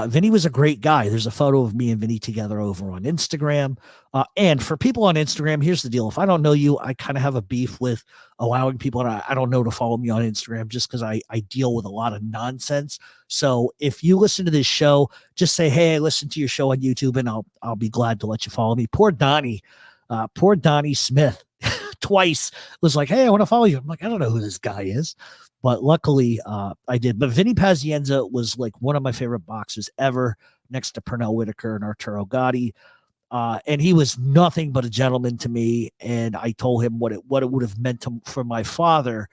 Vinny was a great guy. There's a photo of me and Vinny together over on Instagram. And for people on Instagram, here's the deal. If I don't know you, I kind of have a beef with allowing people, and I don't know, to follow me on Instagram just because I deal with a lot of nonsense. So if you listen to this show, just say, hey, I listened to your show on YouTube, and I'll be glad to let you follow me. Poor Donnie Smith twice was like, hey, I want to follow you. I'm like, I don't know who this guy is. But luckily, I did. But Vinny Pazienza was like one of my favorite boxers ever, next to Pernell Whitaker and Arturo Gotti. And he was nothing but a gentleman to me. And I told him what it would have meant for my father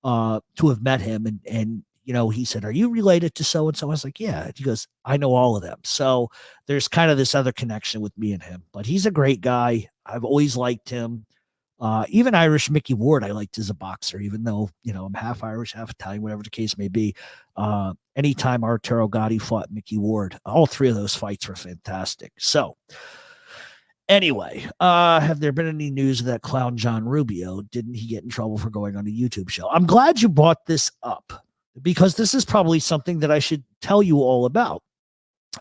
to have met him. And you know, he said, are you related to so-and-so? I was like, yeah. He goes, I know all of them. So there's kind of this other connection with me and him. But he's a great guy. I've always liked him. Even Irish Mickey Ward, I liked as a boxer, even though, I'm half Irish, half Italian, whatever the case may be. Anytime Arturo Gotti fought Mickey Ward, all three of those fights were fantastic. So anyway, have there been any news of that clown John Rubio? Didn't he get in trouble for going on a YouTube show? I'm glad you brought this up because this is probably something that I should tell you all about.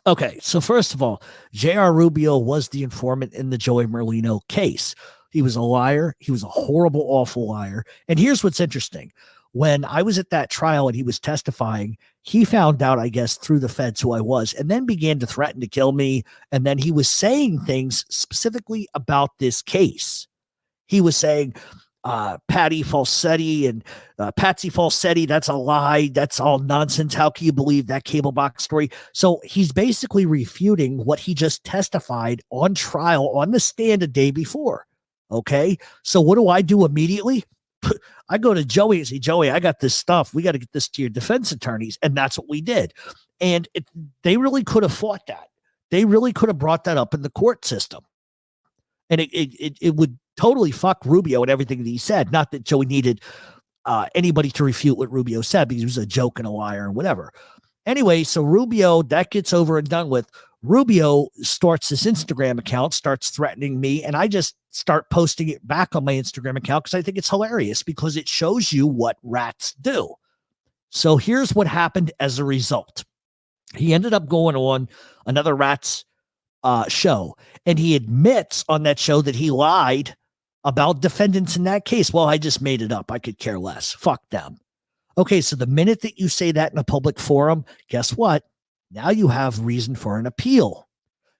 Okay, so first of all, J.R. Rubio was the informant in the Joey Merlino case. He was a liar. He was a horrible, awful liar. And here's what's interesting. When I was at that trial and he was testifying, he found out, I guess, through the feds who I was, and then began to threaten to kill me. And then he was saying things specifically about this case. He was saying, Patsy Falsetti, that's a lie. That's all nonsense. How can you believe that cable box story? So he's basically refuting what he just testified on trial on the stand a day before. Okay. So what do I do immediately? I go to Joey and say, Joey, I got this stuff. We got to get this to your defense attorneys. And that's what we did. And they really could have fought that. They really could have brought that up in the court system. And it would totally fuck Rubio and everything that he said. Not that Joey needed anybody to refute what Rubio said because he was a joke and a liar and whatever. Anyway, so Rubio, that gets over and done with. Rubio starts this Instagram account, starts threatening me, and I just start posting it back on my Instagram account because I think it's hilarious because it shows you what rats do. So here's what happened as a result. He ended up going on another Rats show, and he admits on that show that he lied about defendants in that case. Well, I just made it up. I could care less. Fuck them. Okay, so the minute that you say that in a public forum, guess what? Now you have reason for an appeal.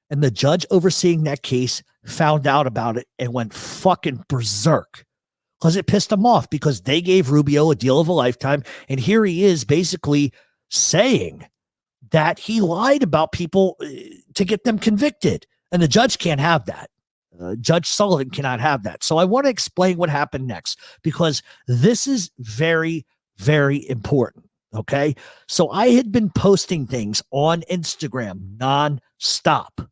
And the judge overseeing that case found out about it and went fucking berserk because it pissed him off because they gave Rubio a deal of a lifetime. And here he is basically saying that he lied about people to get them convicted. And the judge can't have that. Judge Sullivan cannot have that. So I want to explain what happened next because this is very, very important. Okay. So I had been posting things on Instagram nonstop.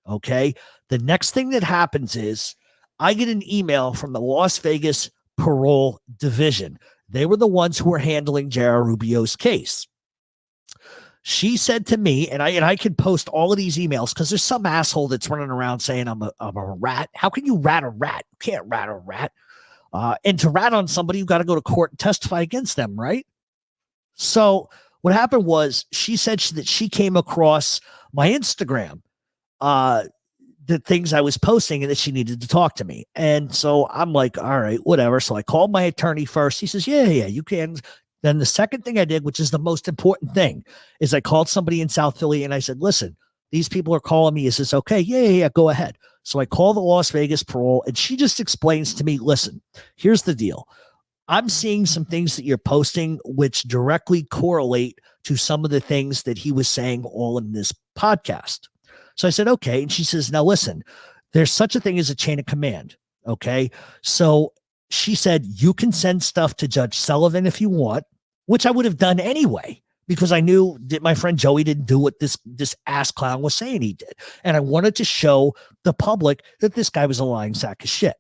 Okay. The next thing that happens is I get an email from the Las Vegas parole division. They were the ones who were handling J.R. Rubio's case. She said to me, and I could post all of these emails because there's some asshole that's running around saying I'm a rat. How can you rat a rat? You can't rat a rat. And to rat on somebody, you got to go to court and testify against them, right? So what happened was she said that she came across my Instagram, the things I was posting and that she needed to talk to me. And so I'm like, all right, whatever. So I called my attorney first. He says, yeah, you can. Then the second thing I did, which is the most important thing, is I called somebody in South Philly and I said, listen, these people are calling me. Is this okay? Yeah, go ahead. So I call the Las Vegas parole and she just explains to me, listen, here's the deal. I'm seeing some things that you're posting which directly correlate to some of the things that he was saying all in this podcast. So I said, okay. And she says, now listen, there's such a thing as a chain of command. Okay. So she said, you can send stuff to Judge Sullivan if you want, which I would have done anyway, because I knew that my friend Joey didn't do what this ass clown was saying he did. And I wanted to show the public that this guy was a lying sack of shit.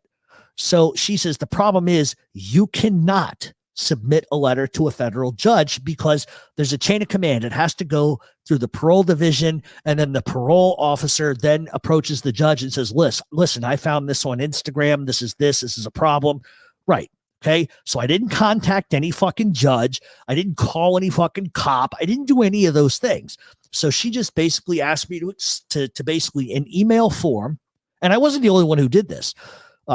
So she says, the problem is you cannot submit a letter to a federal judge because there's a chain of command. It has to go through the parole division. And then the parole officer then approaches the judge and says, listen, I found this on Instagram. This is a problem. Right. Okay. So I didn't contact any fucking judge. I didn't call any fucking cop. I didn't do any of those things. So she just basically asked me to basically an email form. And I wasn't the only one who did this.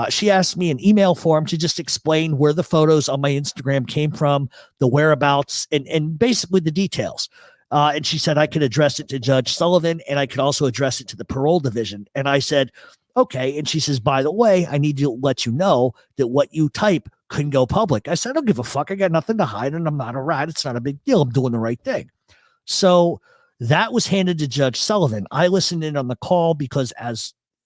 She asked me an email form to just explain where the photos on my Instagram came from, the whereabouts, and basically the details. And she said I could address it to Judge Sullivan and I could also address it to the parole division. And I said, okay. And she says, by the way, I need to let you know that what you type couldn't go public. I said, I don't give a fuck. I got nothing to hide and I'm not a rat. It's not a big deal. I'm doing the right thing. So that was handed to Judge Sullivan. I listened in on the call because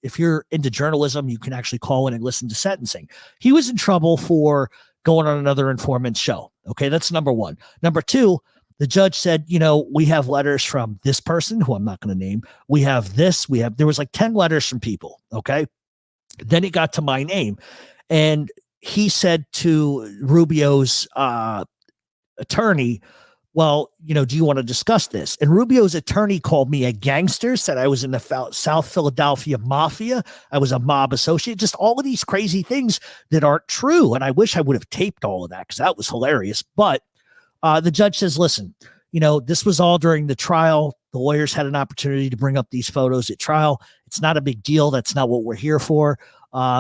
if you're into journalism, you can actually call in and listen to sentencing. He was in trouble for going on another informant's show. Okay, that's number one. Number two, the judge said, we have letters from this person who I'm not going to name. We have this. There was like 10 letters from people. Okay. Then it got to my name. And he said to Rubio's attorney, well, do you want to discuss this? And Rubio's attorney called me a gangster, said I was in the South Philadelphia Mafia. I was a mob associate, just all of these crazy things that aren't true. And I wish I would have taped all of that because that was hilarious. But the judge says, listen, this was all during the trial. The lawyers had an opportunity to bring up these photos at trial. It's not a big deal. That's not what we're here for.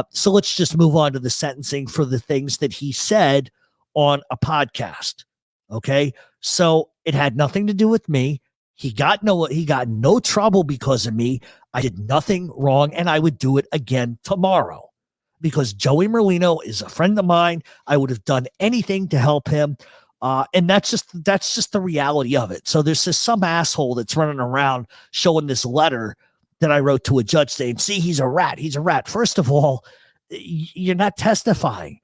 So let's just move on to the sentencing for the things that he said on a podcast. Okay. So it had nothing to do with me. He got no trouble because of me. I did nothing wrong, and I would do it again tomorrow because Joey Merlino is a friend of mine. I would have done anything to help him. And that's just the reality of it. So there's some asshole that's running around showing this letter that I wrote to a judge saying, see, he's a rat. He's a rat. First of all, you're not testifying.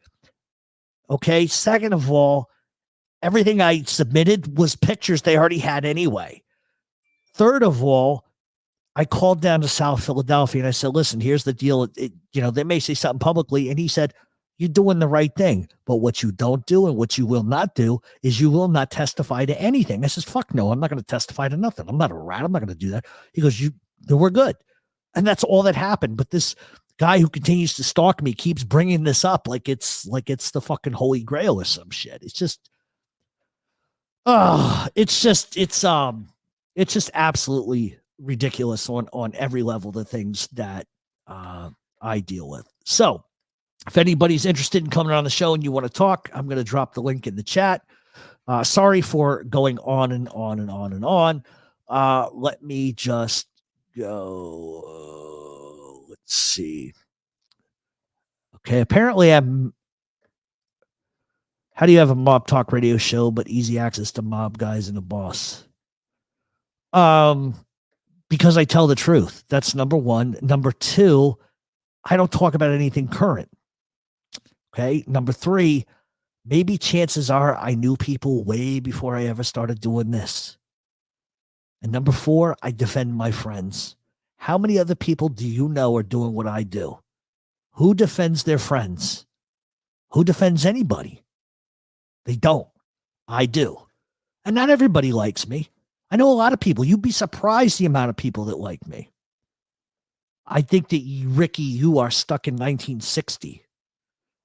Okay. Second of all, everything I submitted was pictures they already had anyway. Third of all, I called down to South Philadelphia and I said, listen, here's the deal. They may say something publicly. And he said, you're doing the right thing. But what you don't do and what you will not do is you will not testify to anything. I says, fuck no, I'm not going to testify to nothing. I'm not a rat. I'm not going to do that. He goes, we're good. And that's all that happened. But this guy who continues to stalk me keeps bringing this up like it's the fucking holy grail or some shit. It's just, it's just absolutely ridiculous on every level, the things that I deal with. So if anybody's interested in coming on the show and you want to talk, I'm going to drop the link in the chat. Sorry for going on and on and on and on. Let me just go. Let's see. Okay. Apparently how do you have a mob talk radio show, but easy access to mob guys and a boss? Because I tell the truth. That's number one. Number two, I don't talk about anything current. Okay. Number three, maybe chances are I knew people way before I ever started doing this. And number four, I defend my friends. How many other people do you know are doing what I do? Who defends their friends? Who defends anybody? They don't. I do. And not everybody likes me. I know a lot of people. You'd be surprised the amount of people that like me. I think that Ricky, you are stuck in 1960.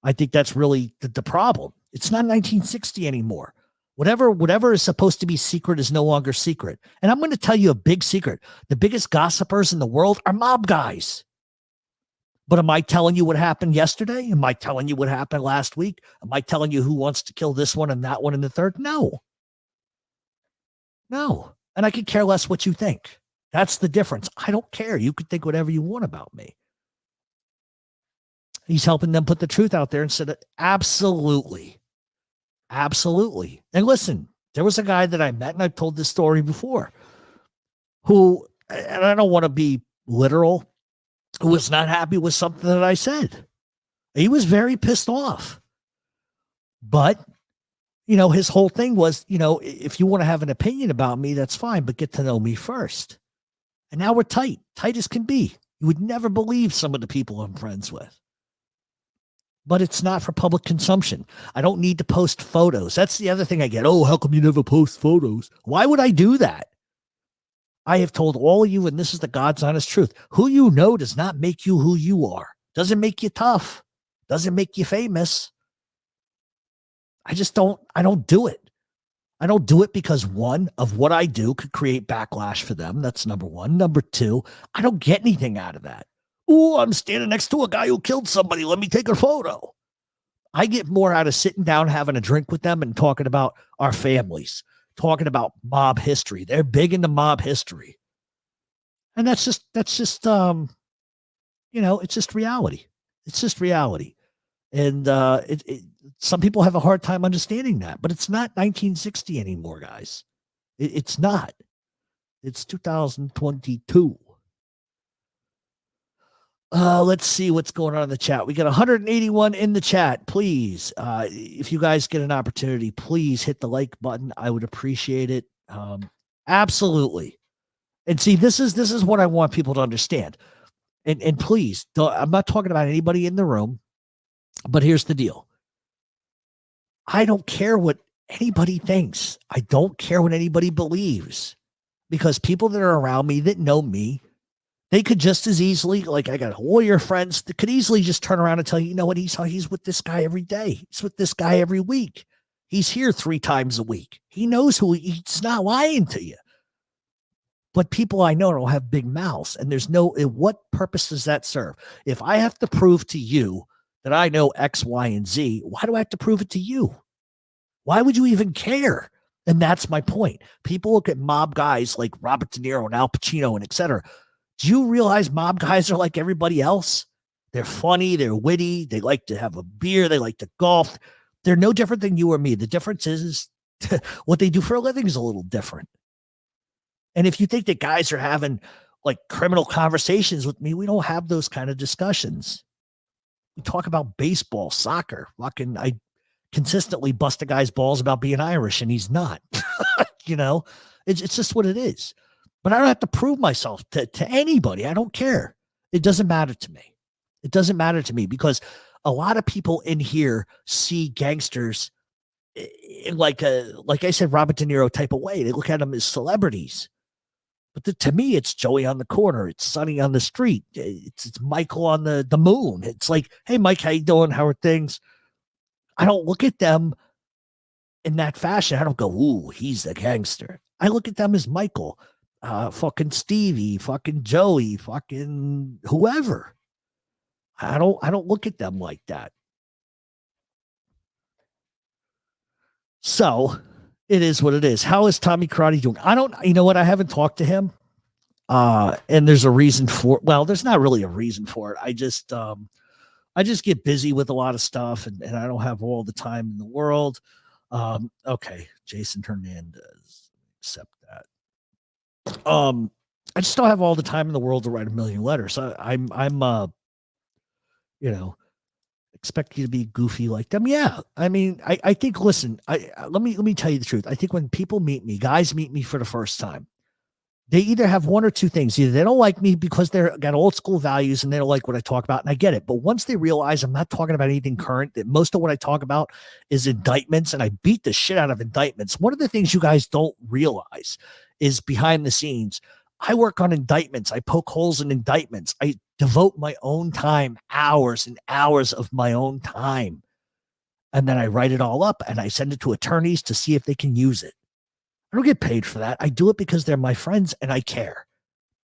I think that's really the problem. It's not 1960 anymore. Whatever is supposed to be secret is no longer secret. And I'm going to tell you a big secret. The biggest gossipers in the world are mob guys. But am I telling you what happened yesterday? Am I telling you what happened last week? Am I telling you who wants to kill this one and that one and the third? No. And I could care less what you think. That's the difference. I don't care. You could think whatever you want about me. He's helping them put the truth out there instead of absolutely. Absolutely. And listen, there was a guy that I met, and I've told this story before, who, and I don't want to be literal, who was not happy with something that I said. He was very pissed off. But, his whole thing was, if you want to have an opinion about me, that's fine, but get to know me first. And now we're tight as can be. You would never believe some of the people I'm friends with. But it's not for public consumption. I don't need to post photos. That's the other thing I get. Oh, how come you never post photos? Why would I do that? I have told all of you, and this is the God's honest truth, who you know does not make you who you are. Doesn't make you tough. Doesn't make you famous. I don't do it. I don't do it because, one, of what I do could create backlash for them. That's number one. Number two, I don't get anything out of that. Oh, I'm standing next to a guy who killed somebody. Let me take a photo. I get more out of sitting down, having a drink with them and talking about our families, talking about mob history. They're big into mob history. And that's just it's just reality. It's just reality. And some people have a hard time understanding that, but it's not 1960 anymore, guys. It's not. It's 2022. Let's see what's going on in the chat. We got 181 in the chat. Please, if you guys get an opportunity, please hit the like button. I would appreciate it. Absolutely. And see, this is what I want people to understand. And please, I'm not talking about anybody in the room. But here's the deal. I don't care what anybody thinks. I don't care what anybody believes, because people that are around me that know me, they could just as easily, like I got lawyer friends that could easily just turn around and tell you, you know what, he's with this guy every day. He's with this guy every week. He's here 3 times a week. He knows he's not lying to you. But people I know don't have big mouths, and there's no, what purpose does that serve? If I have to prove to you that I know X, Y, and Z, why do I have to prove it to you? Why would you even care? And that's my point. People look at mob guys like Robert De Niro and Al Pacino and et cetera. Do you realize mob guys are like everybody else? They're funny, they're witty, they like to have a beer, they like to golf. They're no different than you or me. The difference is what they do for a living is a little different. And if you think that guys are having like criminal conversations with me, we don't have those kind of discussions. We talk about baseball, soccer. Fucking, I consistently bust a guy's balls about being Irish, and he's not. You know, it's just what it is. But I don't have to prove myself to anybody. I don't care. It doesn't matter to me. It doesn't matter to me, because a lot of people in here see gangsters in like I said, Robert De Niro type of way. They look at them as celebrities. But to me, it's Joey on the corner. It's Sonny on the street. It's Michael on the moon. It's like, hey, Mike, how you doing? How are things? I don't look at them in that fashion. I don't go, ooh, he's the gangster. I look at them as Michael, fucking Stevie, fucking Joey, fucking whoever. I don't look at them like that. So it is what it is. How is Tommy Karate doing? You know what? I haven't talked to him. And there's a reason for it. Well, there's not really a reason for it. I just get busy with a lot of stuff, and I don't have all the time in the world. Okay. Jason Hernandez, accept that. I just don't have all the time in the world to write a million letters. I'm expect you to be goofy like them. Yeah. I mean, I think, listen, let me tell you the truth. I think when people meet me, guys meet me for the first time, they either have one or two things. Either they don't like me because they're got old school values and they don't like what I talk about, and I get it. But once they realize I'm not talking about anything current, that most of what I talk about is indictments, and I beat the shit out of indictments. One of the things you guys don't realize is behind the scenes, I work on indictments. I poke holes in indictments. I devote my own time, hours and hours of my own time. And then I write it all up and I send it to attorneys to see if they can use it. I don't get paid for that. I do it because they're my friends and I care.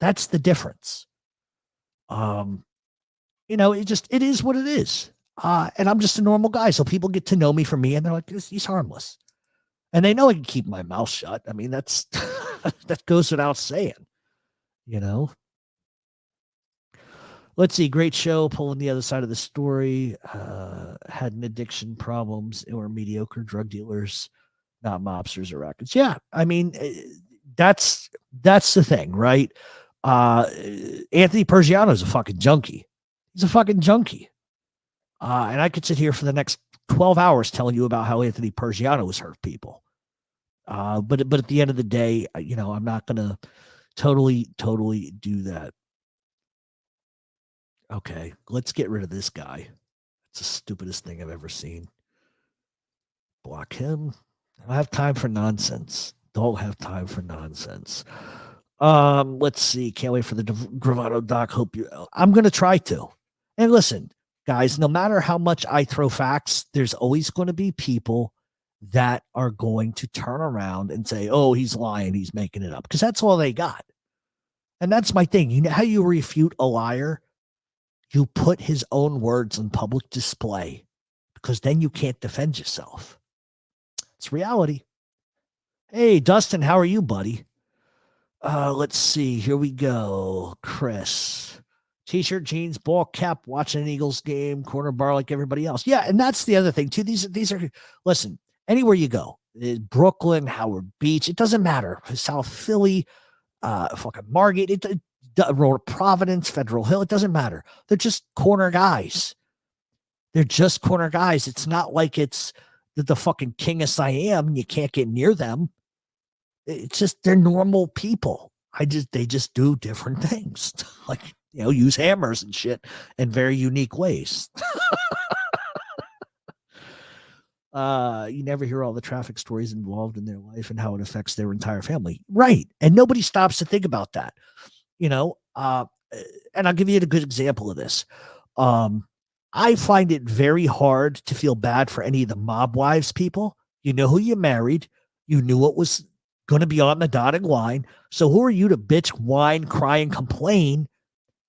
That's the difference. It is what it is. And I'm just a normal guy. So people get to know me for me and they're like, he's harmless. And they know I can keep my mouth shut. I mean, that's that goes without saying, Let's see. Great show. Pulling the other side of the story. Had an addiction problems or mediocre drug dealers, not mobsters or rackets. Yeah. I mean, that's the thing, right? Anthony Pergiano is a fucking junkie. He's a fucking junkie. And I could sit here for the next 12 hours telling you about how Anthony Pergiano has hurt people. But at the end of the day, I'm not going to totally do that. Okay, let's get rid of this guy. It's the stupidest thing I've ever seen. Block him. I don't have time for nonsense. Don't have time for nonsense. Let's see. Can't wait for the Gravano Doc. I'm going to try to. And listen, guys, no matter how much I throw facts, there's always going to be people that are going to turn around and say, oh, he's lying. He's making it up. Because that's all they got. And that's my thing. You know how you refute a liar? You put his own words on public display, because then you can't defend yourself. It's reality. Hey, Dustin, how are you, buddy? Let's see. Here we go. Chris. T-shirt, jeans, ball cap, watching an Eagles game, corner bar like everybody else. Yeah, and that's the other thing, too. These are, listen, anywhere you go, Brooklyn, Howard Beach, it doesn't matter. South Philly, fucking Margate, Road Providence, Federal Hill, it doesn't matter. They're just corner guys. It's not like it's the fucking King of Siam and you can't get near them. It's just they're normal people. They just do different things. Like, use hammers and shit in very unique ways. You never hear all the traffic stories involved in their life and how it affects their entire family. Right. And nobody stops to think about that, you know? And I'll give you a good example of this. Um, I find it very hard to feel bad for any of the mob wives people. You know who you married, you knew what was going to be on the dotted line. So who are you to bitch, whine, cry, and complain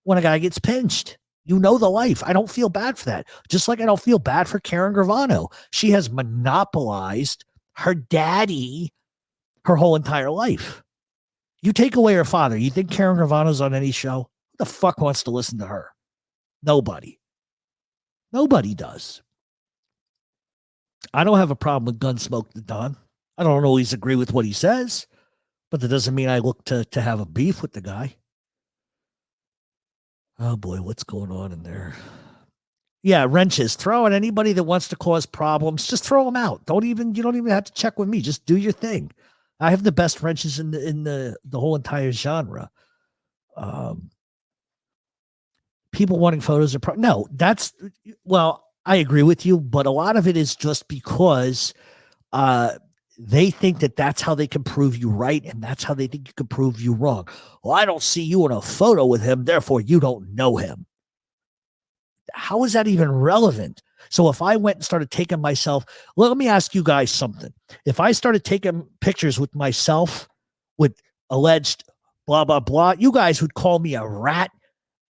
when a guy gets pinched? You know the life. I don't feel bad for that. Just like I don't feel bad for Karen Gravano. She has monopolized her daddy her whole entire life. You take away her father, you think Karen Gravano's on any show? Who the fuck wants to listen to her? Nobody. Nobody does. I don't have a problem with Gunsmoke the Don. I don't always agree with what he says, but that doesn't mean I look to have a beef with the guy. Oh boy, what's going on in there? Yeah, wrenches. Throw at anybody that wants to cause problems. Just throw them out. You don't even have to check with me. Just do your thing. I have the best wrenches in the whole entire genre. People wanting photos of no, that's well, I agree with you, but a lot of it is just because they think that that's how they can prove you right, and that's how they think you can prove you wrong. Well, I don't see you in a photo with him, therefore you don't know him. How is that even relevant? So if I went and started taking myself, let me ask you guys something. If I started taking pictures with myself with alleged blah, blah, blah, you guys would call me a rat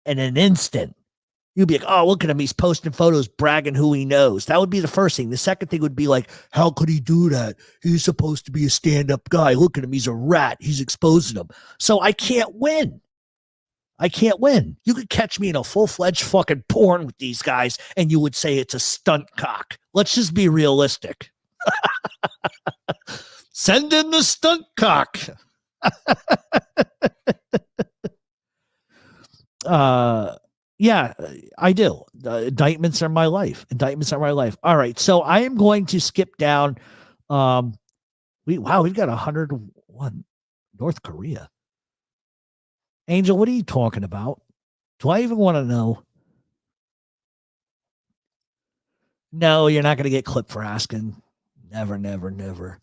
in an instant. You'd be like, oh, look at him. He's posting photos, bragging who he knows. That would be the first thing. The second thing would be like, how could he do that? He's supposed to be a stand-up guy. Look at him. He's a rat. He's exposing him. So I can't win. I can't win. You could catch me in a full-fledged fucking porn with these guys, and you would say it's a stunt cock. Let's just be realistic. Send in the stunt cock. Yeah, I do. Indictments are my life. Indictments are my life. All right, so I am going to skip down. We've got 101. North Korea. Angel, what are you talking about? Do I even want to know? No, you're not going to get clipped for asking. Never, never, never.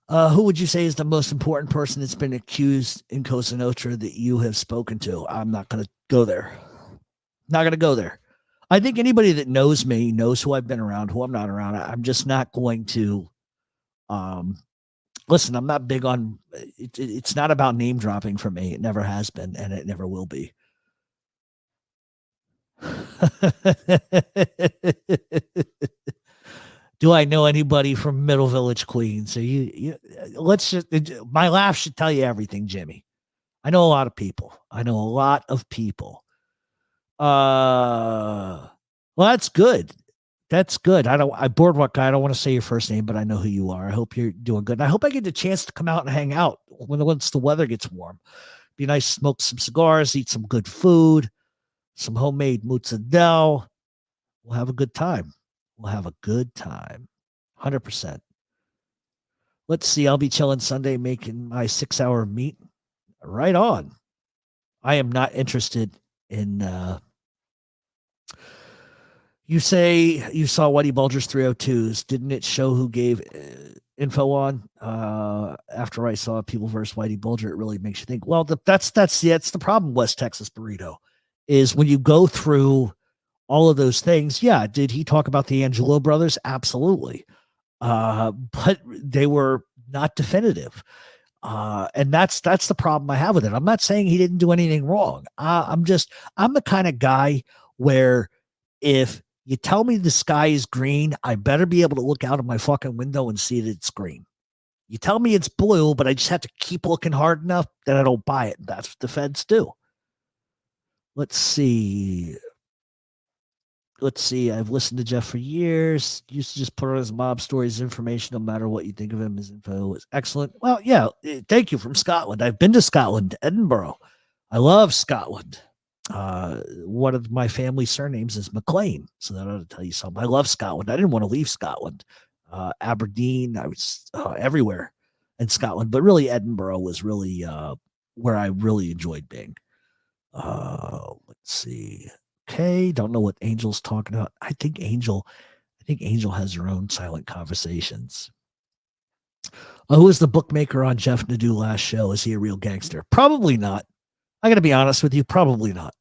Who would you say is the most important person that's been accused in Cosa Nostra that you have spoken to? I'm not going to go there. Not going to go there. I think anybody that knows me knows who I've been around, who I'm not around. I'm just not going to listen. I'm not big on it. It's not about name dropping for me. It never has been, and it never will be. Do I know anybody from Middle Village, Queens? So let's just, my laugh should tell you everything, Jimmy. I know a lot of people. Well, that's good. That's good. Boardwalk guy, I don't want to say your first name, but I know who you are. I hope you're doing good. And I hope I get the chance to come out and hang out once the weather gets warm. Be nice, smoke some cigars, eat some good food, some homemade mozzarella. We'll have a good time. 100%. Let's see. I'll be chilling Sunday making my 6-hour meet. Right on. I am not interested in you say you saw Whitey Bulger's 302s. Didn't it show who gave info on? After I saw People versus Whitey Bulger, it really makes you think. Well, that's the problem. West Texas Burrito is when you go through all of those things. Yeah, did he talk about the Angelo brothers? Absolutely, but they were not definitive. And that's the problem I have with it. I'm not saying he didn't do anything wrong. I'm the kind of guy where if you tell me the sky is green, I better be able to look out of my fucking window and see that it's green. You tell me it's blue, but I just have to keep looking hard enough that I don't buy it. That's what the feds do. Let's see. I've listened to Jeff for years. Used to just put on his mob stories information, no matter what you think of him. His info is excellent. Well, yeah, thank you from Scotland. I've been to Scotland, Edinburgh. I love Scotland. One of my family surnames is McLean, so that ought to tell you something. I love Scotland. I didn't want to leave Scotland. Aberdeen, I was everywhere in Scotland, but really Edinburgh was really where I really enjoyed being. Let's see. Okay, don't know what Angel's talking about. I think Angel I think Angel has her own silent conversations. Who was the bookmaker on Jeff Nadeau last show? Is he a real gangster? Probably not. I got to be honest with you. Probably not.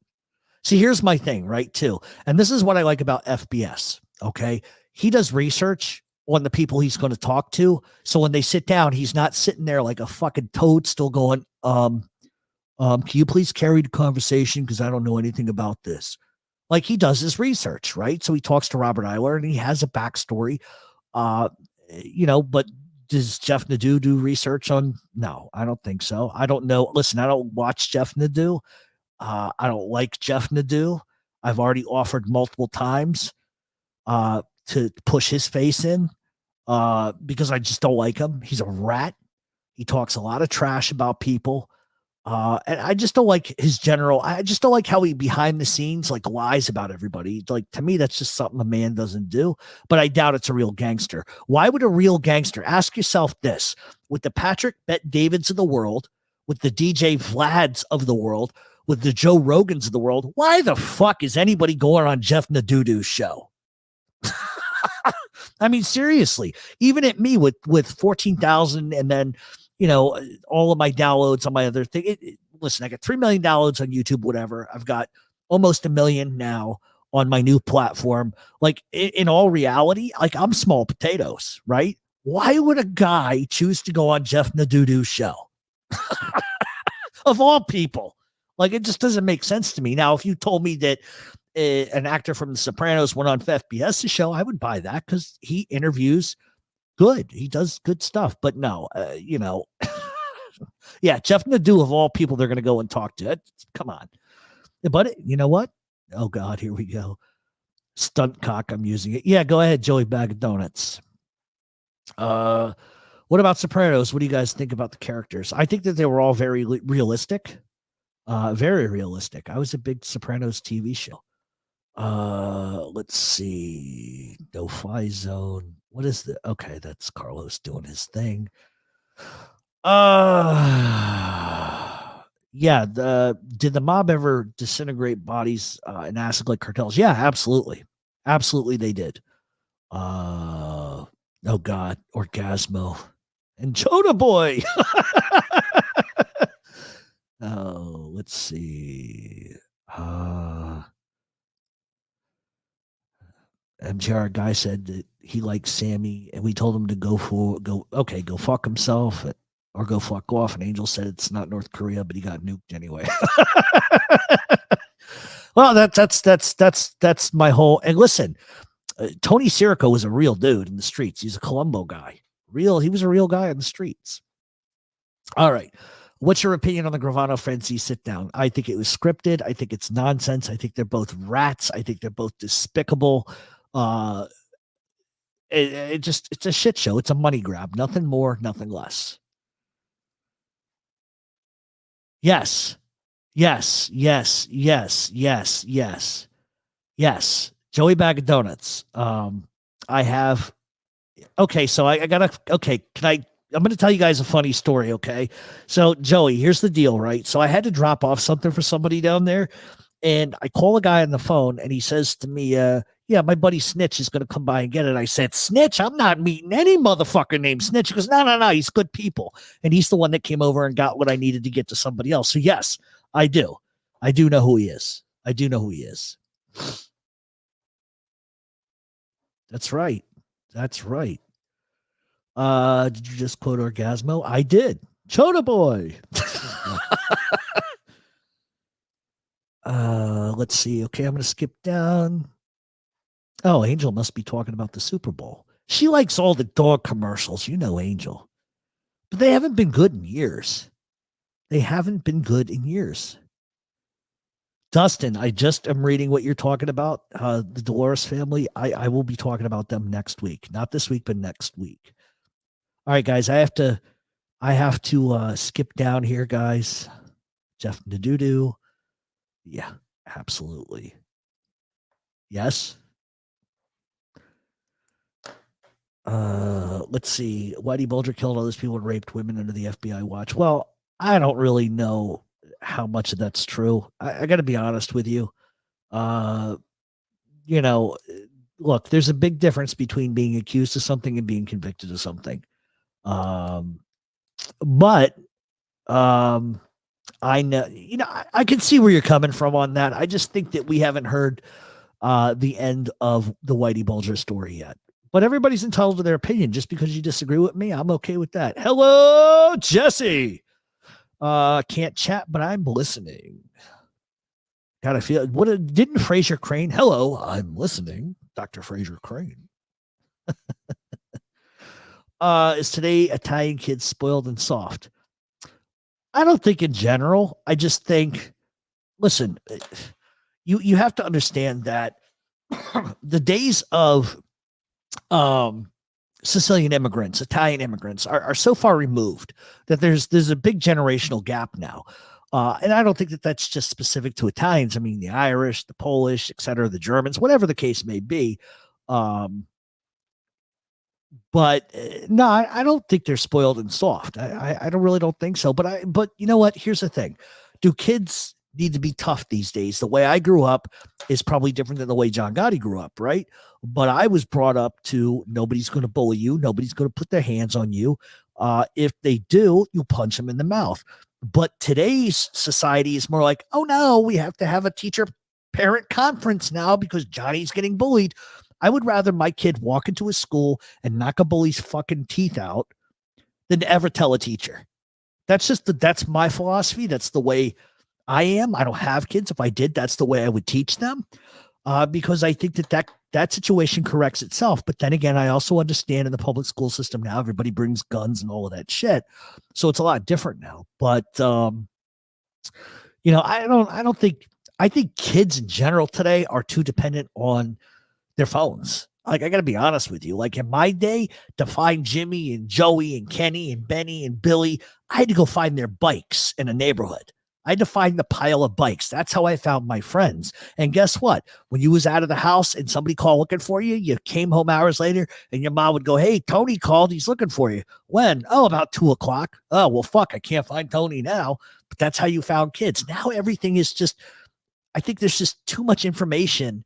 See, here's my thing, right, too. And this is what I like about FBS, okay? He does research on the people he's going to talk to. So when they sit down, he's not sitting there like a fucking toad still going, can you please carry the conversation because I don't know anything about this. Like he does his research, right? So he talks to Robert Eiler and he has a backstory. But does Jeff Nadeau do research on? No, I don't think so. I don't know. Listen, I don't watch Jeff Nadeau. I don't like Jeff Nadeau. I've already offered multiple times to push his face in because I just don't like him. He's a rat. He talks a lot of trash about people. And I just don't like I just don't like how he behind the scenes like lies about everybody. Like to me, that's just something a man doesn't do, but I doubt it's a real gangster. Why would a real gangster, ask yourself this, with the Patrick Bet Davids of the world, with the DJ Vlads of the world, with the Joe Rogans of the world, why the fuck is anybody going on Jeff Nadeau's show? I mean, seriously, even at me with 14,000 and then, all of my downloads on my other thing. Listen, I got 3 million downloads on YouTube, whatever. I've got almost 1 million now on my new platform. Like in all reality, like I'm small potatoes, right? Why would a guy choose to go on Jeff Nadeau's show? Of all people, like it just doesn't make sense to me. Now, if you told me that an actor from The Sopranos went on FBS's show, I would buy that because he interviews good. He does good stuff, but no, yeah, Jeff Nadeau of all people they're going to go and talk to. Come on. But you know what? Oh, God, here we go. Stunt cock, I'm using it. Yeah, go ahead, Joey Bag of Donuts. What about Sopranos? What do you guys think about the characters? I think that they were all very realistic. Very realistic. I was a big Sopranos TV show. Let's see. No Fly Zone. What is the okay? That's Carlos doing his thing. Yeah. Did the mob ever disintegrate bodies and acid like cartels? Yeah, absolutely. Absolutely, they did. Oh God, Orgasmo and Chota Boy. Oh, let's see. MJR guy said that he likes Sammy, and we told him to go fuck himself or go fuck off. And Angel said it's not North Korea, but he got nuked anyway. Well, that's my whole. And listen, Tony Sirico was a real dude in the streets. He's a Colombo guy. He was a real guy in the streets. All right. What's your opinion on the Gravano Frenzy sit down? I think it was scripted. I think it's nonsense. I think they're both rats. I think they're both despicable. It's a shit show. It's a money grab. Nothing more, nothing less. Yes. Yes. Yes. Yes. Yes. Yes. Yes. Joey Bag of Donuts. I have. Okay. So I gotta. Okay. I'm going to tell you guys a funny story. Okay. So Joey, here's the deal, right? So I had to drop off something for somebody down there. And I call a guy on the phone and he says to me, yeah, my buddy Snitch is going to come by and get it. I said, Snitch, I'm not meeting any motherfucker named Snitch. He goes, no, he's good people. And he's the one that came over and got what I needed to get to somebody else. So yes, I do. I do know who he is. I do know who he is. That's right. That's right. Did you just quote Orgasmo? I did. Chota Boy. Let's see. Okay, I'm going to skip down. Oh, Angel must be talking about the Super Bowl. She likes all the dog commercials. You know, Angel. But they haven't been good in years. They haven't been good in years. Dustin, I just am reading what you're talking about. The Dolores family. I will be talking about them next week. Not this week, but next week. All right, guys. I have to skip down here, guys. Jeff Nadeau. Yeah, absolutely. Yes. Let's see. Whitey Bulger killed all those people and raped women under the FBI watch. Well, I don't really know how much of that's true. I got to be honest with you. look, there's a big difference between being accused of something and being convicted of something. But I know, I can see where you're coming from on that. I just think that we haven't heard the end of the Whitey Bulger story yet. But everybody's entitled to their opinion. Just because you disagree with me, I'm okay with that. Hello, Jesse. Can't chat, but I'm listening. Gotta feel didn't Fraser Crane? Hello, I'm listening. Dr. Fraser Crane. Is today Italian kids spoiled and soft? I don't think in general. I just think, listen, you have to understand that the days of Sicilian immigrants, Italian immigrants are so far removed that there's a big generational gap now. And I don't think that that's just specific to Italians. I mean, the Irish, the Polish, et cetera, the Germans, whatever the case may be. But no, I don't think they're spoiled and soft. I don't think so. But you know what? Here's the thing. Do kids need to be tough these days? The way I grew up is probably different than the way John Gotti grew up, right? But I was brought up to nobody's going to bully you. Nobody's going to put their hands on you. If they do, you punch them in the mouth. But today's society is more like, oh no, we have to have a teacher parent conference now because Johnny's getting bullied. I would rather my kid walk into a school and knock a bully's fucking teeth out than to ever tell a teacher. That's my philosophy. That's the way I am. I don't have kids. If I did, that's the way I would teach them. Because I think that situation corrects itself. But then again, I also understand in the public school system now, everybody brings guns and all of that shit. So it's a lot different now. But, I think kids in general today are too dependent on their phones. Like, I got to be honest with you. Like in my day, to find Jimmy and Joey and Kenny and Benny and Billy, I had to go find their bikes in a neighborhood. I had to find the pile of bikes. That's how I found my friends. And guess what? When you was out of the house and somebody called looking for you, you came home hours later and your mom would go, hey, Tony called. He's looking for you. When? Oh, about 2:00. Oh, well, fuck, I can't find Tony now. But that's how you found kids. Now everything is just, I think there's just too much information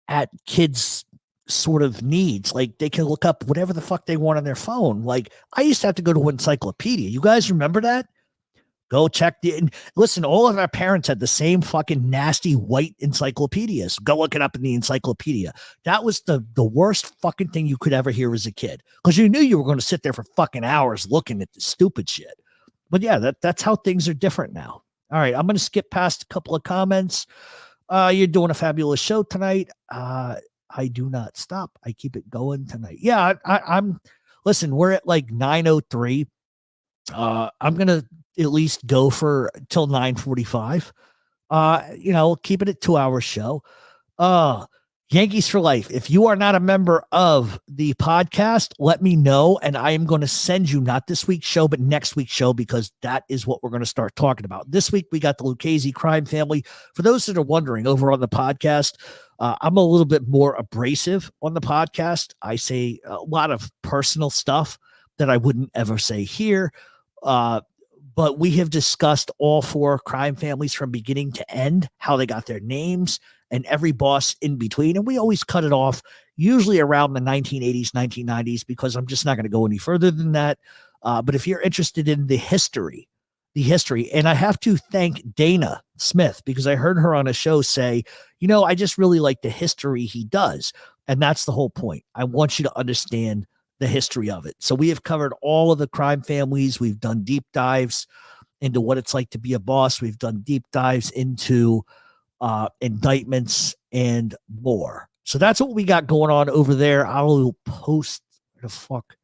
at kids' sort of needs. Like they can look up whatever the fuck they want on their phone. Like I used to have to go to an encyclopedia. You guys remember that? Go check listen, all of our parents had the same fucking nasty white encyclopedias. Go look it up in the encyclopedia. That was the worst fucking thing you could ever hear as a kid. Because you knew you were going to sit there for fucking hours looking at the stupid shit. But yeah, that's how things are different now. All right, I'm going to skip past a couple of comments. You're doing a fabulous show tonight. I do not stop. I keep it going tonight. Yeah, I'm listen, we're at like 9:03. I'm going to at least go for till 9:45. Keep it at 2-hour show. Yankees for life. If you are not a member of the podcast, let me know. And I am going to send you not this week's show, but next week's show, because that is what we're going to start talking about. This week, we got the Lucchese crime family. For those that are wondering, over on the podcast, I'm a little bit more abrasive on the podcast. I say a lot of personal stuff that I wouldn't ever say here. But we have discussed all 4 crime families from beginning to end, how they got their names, and every boss in between. And we always cut it off usually around the 1980s, 1990s, because I'm just not going to go any further than that. But if you're interested in the history, and I have to thank Dana Smith, because I heard her on a show say, I just really like the history he does. And that's the whole point. I want you to understand the history of it. So we have covered all of the crime families. We've done deep dives into what it's like to be a boss. We've done deep dives into indictments and more. So that's what we got going on over there. I will post the fuck.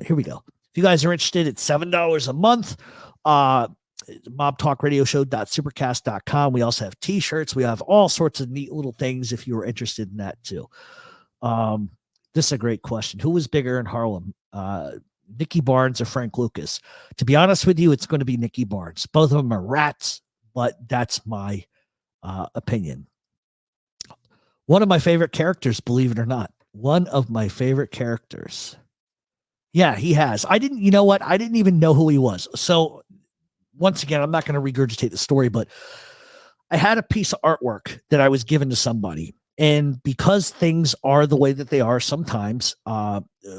Here we go. If you guys are interested, it's $7 a month. mobtalkradioshow.supercast.com. We also have t-shirts. We have all sorts of neat little things if you are interested in that too. This is a great question. Who was bigger in Harlem? Nicky Barnes or Frank Lucas? To be honest with you, it's going to be Nicky Barnes. Both of them are rats, but that's my opinion. One of my favorite characters, believe it or not. One of my favorite characters. Yeah, he has. I didn't even know who he was. So once again, I'm not going to regurgitate the story, but I had a piece of artwork that I was given to somebody. And because things are the way that they are sometimes,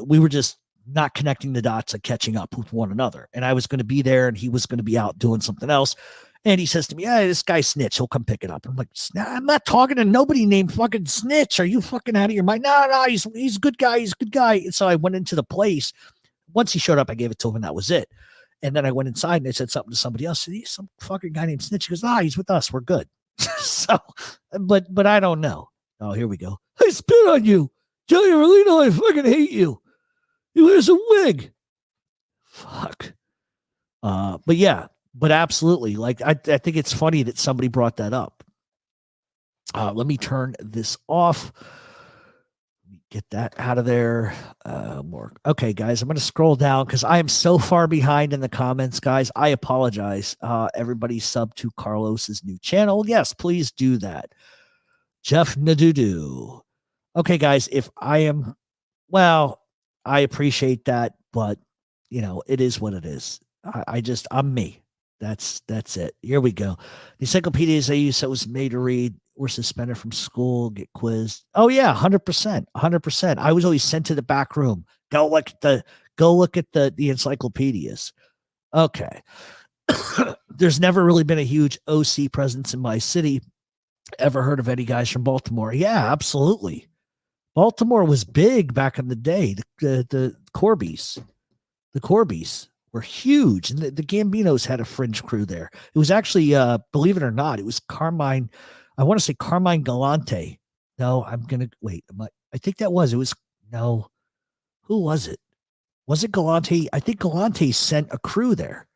we were just not connecting the dots and catching up with one another. And I was going to be there and he was going to be out doing something else. And he says to me, "Yeah, this guy Snitch, he'll come pick it up." I'm like, "I'm not talking to nobody named fucking Snitch. Are you fucking out of your mind?" No, he's a good guy. He's a good guy. And so I went into the place. Once he showed up, I gave it to him and that was it. And then I went inside and I said something to somebody else. He's some fucking guy named Snitch. He goes, "He's with us. We're good." So, but I don't know. Oh, here we go. "I spit on you. Joey Arlino, I fucking hate you. He wears a wig." Fuck. But yeah, but absolutely. Like, I think it's funny that somebody brought that up. Let me turn this off. Get that out of there. More. Okay, guys, I'm going to scroll down because I am so far behind in the comments, guys. I apologize. Everybody sub to Carlos's new channel. Yes, please do that. Jeff Nadudu. Okay, guys, if I am, well, I appreciate that, but you know, it is what it is. I'm me. That's it. Here we go. The encyclopedias I use, so it was made to read. We're suspended from school, get quizzed. Oh yeah, 100%, 100%. I was always sent to the back room. Go look at the encyclopedias. Okay. There's never really been a huge OC presence in my city. Ever heard of any guys from Baltimore? Yeah, absolutely. Baltimore was big back in the day. The Corbies. The Corbies were huge. And the Gambinos had a fringe crew there. It was actually, believe it or not, it was Carmine. I want to say Carmine Galante. No, I'm going to wait. I think that was, it was, no. Who was it? Was it Galante? I think Galante sent a crew there.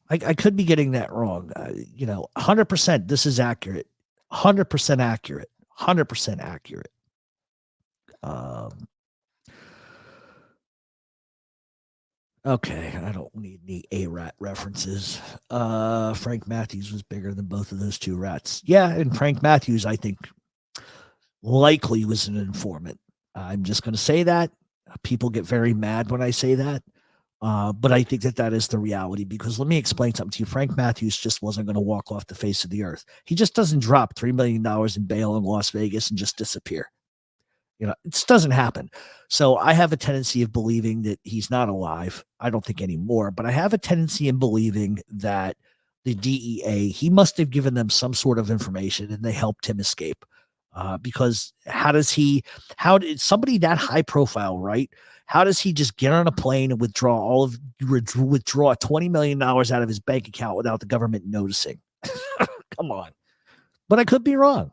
I could be getting that wrong. 100%. This is accurate. 100% accurate. 100% accurate. Okay, I don't need any A-rat references. Frank Matthews was bigger than both of those two rats. Yeah, and Frank Matthews, I think, likely was an informant. I'm just going to say that. People get very mad when I say that. But I think that is the reality, because let me explain something to you. Frank Matthews just wasn't going to walk off the face of the earth. He just doesn't drop $3 million in bail in Las Vegas and just disappear. It just doesn't happen. So I have a tendency of believing that he's not alive. I don't think anymore, but I have a tendency in believing that the DEA, he must have given them some sort of information and they helped him escape. Because how did somebody that high profile, right? How does he just get on a plane and withdraw $20 million out of his bank account without the government noticing? Come on. But I could be wrong.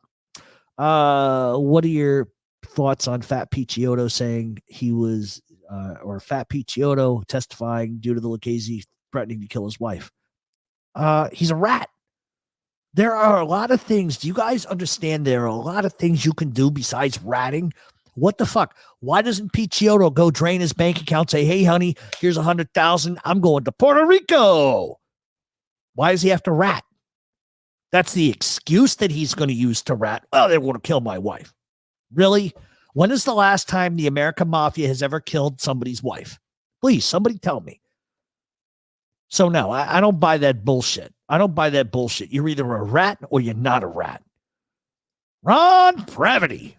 What are your thoughts on Fat Picciotto saying he was, or Fat Picciotto testifying due to the Lucchese threatening to kill his wife? He's a rat. There are a lot of things. Do you guys understand? There are a lot of things you can do besides ratting. What the fuck? Why doesn't Picciotto go drain his bank account, say, "Hey, honey, here's 100,000. I'm going to Puerto Rico"? Why does he have to rat? That's the excuse that he's going to use to rat. "Oh, they want to kill my wife." Really? When is the last time the American Mafia has ever killed somebody's wife? Please, somebody tell me. So no, I don't buy that bullshit. I don't buy that bullshit. You're either a rat or you're not a rat. Ron Pravity.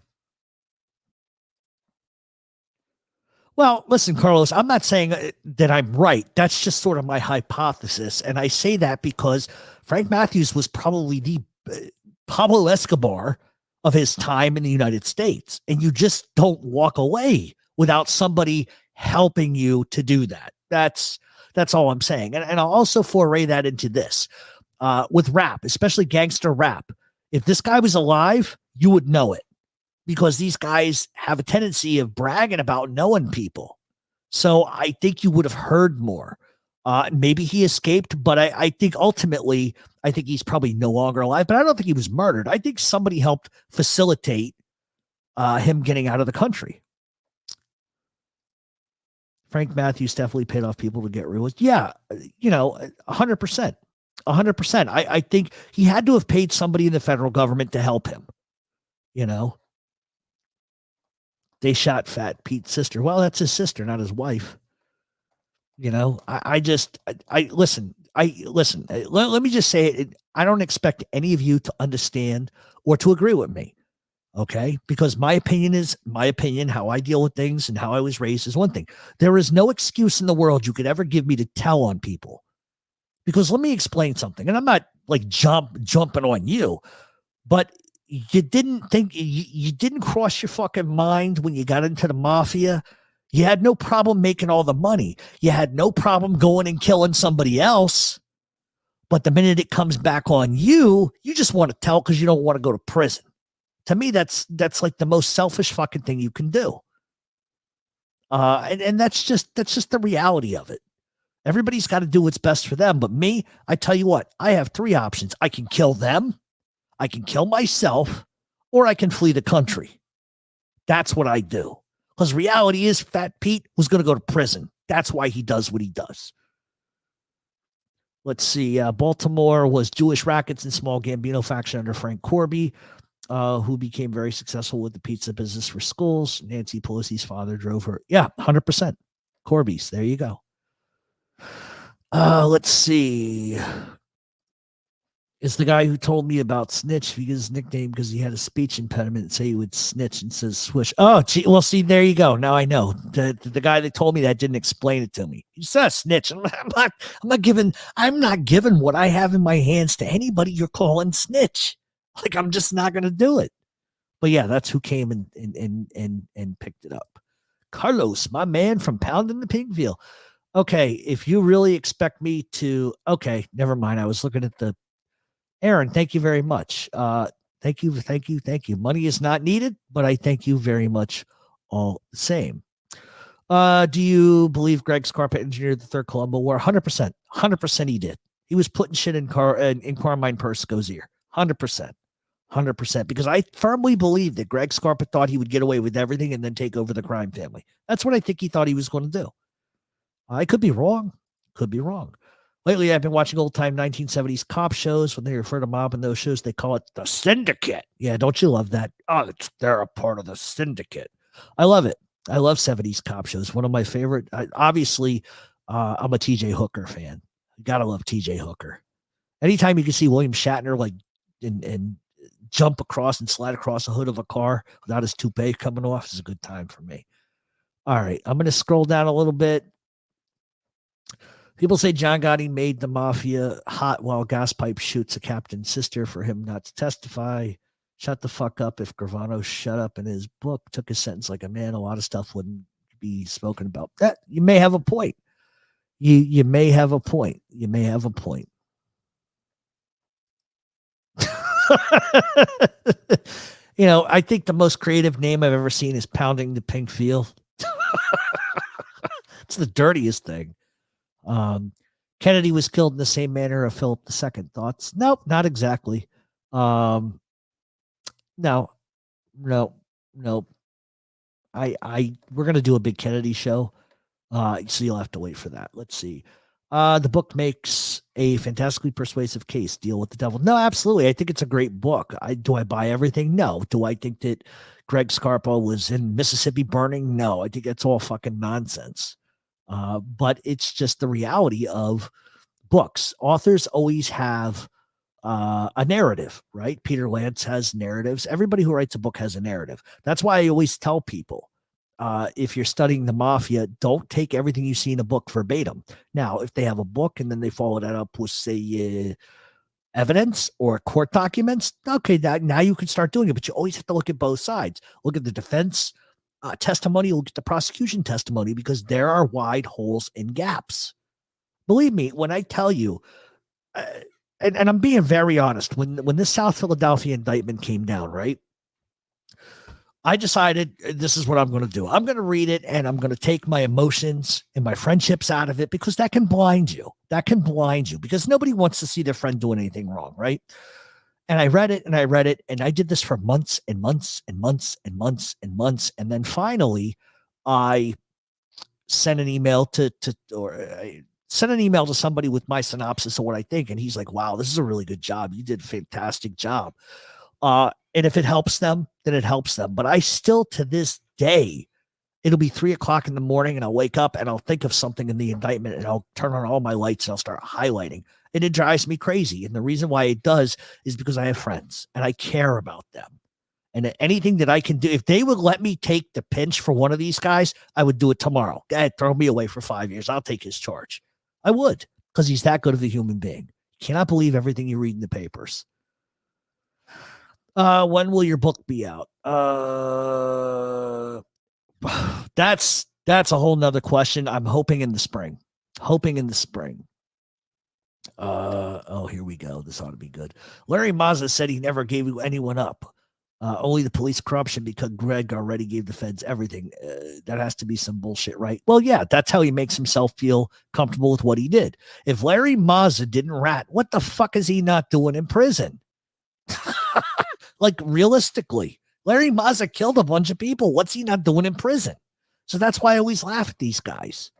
Well, listen, Carlos, I'm not saying that I'm right. That's just sort of my hypothesis. And I say that because Frank Matthews was probably the Pablo Escobar of his time in the United States. And you just don't walk away without somebody helping you to do that. That's all I'm saying. And I'll also foray that into this. With rap, especially gangster rap. If this guy was alive, you would know it, because these guys have a tendency of bragging about knowing people. So I think you would have heard more. Maybe he escaped, but I think ultimately, I think he's probably no longer alive, but I don't think he was murdered. I think somebody helped facilitate him getting out of the country. Frank Matthews definitely paid off people to get ruined. Yeah, 100%. 100%. I think he had to have paid somebody in the federal government to help him. They shot Fat Pete's sister. Well, that's his sister, not his wife. Listen, listen, let me just say it. I don't expect any of you to understand or to agree with me. Okay. Because my opinion is my opinion. How I deal with things and how I was raised is one thing. There is no excuse in the world you could ever give me to tell on people. Because let me explain something. And I'm not like jumping on you, but you didn't think you didn't cross your fucking mind when you got into the mafia. You had no problem making all the money. You had no problem going and killing somebody else. But the minute it comes back on you, you just want to tell because you don't want to go to prison. To me, that's like the most selfish fucking thing you can do. And that's just the reality of it. Everybody's got to do what's best for them. But me, I tell you what, I have three options. I can kill them, I can kill myself, or I can flee the country. That's what I do. Because reality is Fat Pete was going to go to prison. That's why he does what he does. Let's see. Baltimore was Jewish rackets and small Gambino faction under Frank Corby, who became very successful with the pizza business for schools. Nancy Pelosi's father drove her. Yeah, 100%. Corby's. There you go. Let's see. It's the guy who told me about snitch because his nickname, because he had a speech impediment and say he would snitch and says swish. Oh, gee, well, see, there you go. Now I know. The guy that told me that didn't explain it to me. He said snitch. I'm not giving what I have in my hands to anybody you're calling snitch. Like, I'm just not gonna do it. But yeah, that's who came and picked it up. Carlos, my man from Pounding the Pigville. Okay, if you really expect me to, okay, never mind. I was looking at the Aaron, thank you very much. Thank you. Money is not needed, but I thank you very much all the same. Do you believe Greg Scarpa engineered the Third Colombo War? 100%. 100% he did. He was putting shit in Carmine Persico's ear. 100%. 100%. Because I firmly believe that Greg Scarpa thought he would get away with everything and then take over the crime family. That's what I think he thought he was going to do. I could be wrong. Lately, I've been watching old-time 1970s cop shows. When they refer to mob in those shows, they call it the syndicate. Yeah, don't you love that? Oh, they're a part of the syndicate. I love it. I love 70s cop shows. One of my favorite. Obviously, I'm a TJ Hooker fan. Gotta love TJ Hooker. Anytime you can see William Shatner like and jump across and slide across the hood of a car without his toupee coming off is a good time for me. All right, I'm going to scroll down a little bit. People say John Gotti made the mafia hot while gas pipe shoots a captain's sister for him not to testify. Shut the fuck up. If Gravano shut up in his book, took his sentence like a man, a lot of stuff wouldn't be spoken about. That you may have a point. You may have a point. You may have a point. You know, I think the most creative name I've ever seen is Pounding the Pink Field. It's the dirtiest thing. Kennedy was killed in the same manner of Philip II. Thoughts? Nope, not exactly. No. We're gonna do a big Kennedy show. So you'll have to wait for that. Let's see. The book makes a fantastically persuasive case. Deal with the devil. No, absolutely. I think it's a great book. Do I buy everything? No. Do I think that Greg Scarpa was in Mississippi burning? No. I think that's all fucking nonsense. But it's just the reality of books. Authors always have a narrative, right? Peter Lance has narratives. Everybody who writes a book has a narrative. That's why I always tell people, if you're studying the mafia, don't take everything you see in a book verbatim. Now, if they have a book and then they follow that up with, say, evidence or court documents, okay, now you can start doing it. But you always have to look at both sides. Look at the defense testimony, look at the prosecution testimony, because there are wide holes and gaps. Believe me, when I tell you, and I'm being very honest, when this South Philadelphia indictment came down, right, I decided this is what I'm going to do. I'm going to read it and I'm going to take my emotions and my friendships out of it, because that can blind you. That can blind you, because nobody wants to see their friend doing anything wrong, right? And I read it and I read it, and I did this for months and months and months and months and months. And then finally, I sent an email to somebody with my synopsis of what I think. And he's like, wow, this is a really good job. You did a fantastic job. And if it helps them, then it helps them. But I still, to this day, It'll be 3:00 in the morning and I'll wake up and I'll think of something in the indictment and I'll turn on all my lights and I'll start highlighting. And it drives me crazy. And the reason why it does is because I have friends and I care about them. And anything that I can do, if they would let me take the pinch for one of these guys, I would do it tomorrow. Throw me away for 5 years. I'll take his charge. I would, because he's that good of a human being. Cannot believe everything you read in the papers. When will your book be out? That's a whole nother question. I'm hoping in the spring. Here we go. This ought to be good. Larry Mazza said he never gave anyone up. Only the police corruption because Greg already gave the feds everything. That has to be some bullshit, right? Well, yeah, that's how he makes himself feel comfortable with what he did. If Larry Mazza didn't rat, what the fuck is he not doing in prison? Like, realistically, Larry Mazza killed a bunch of people. What's he not doing in prison? So that's why I always laugh at these guys.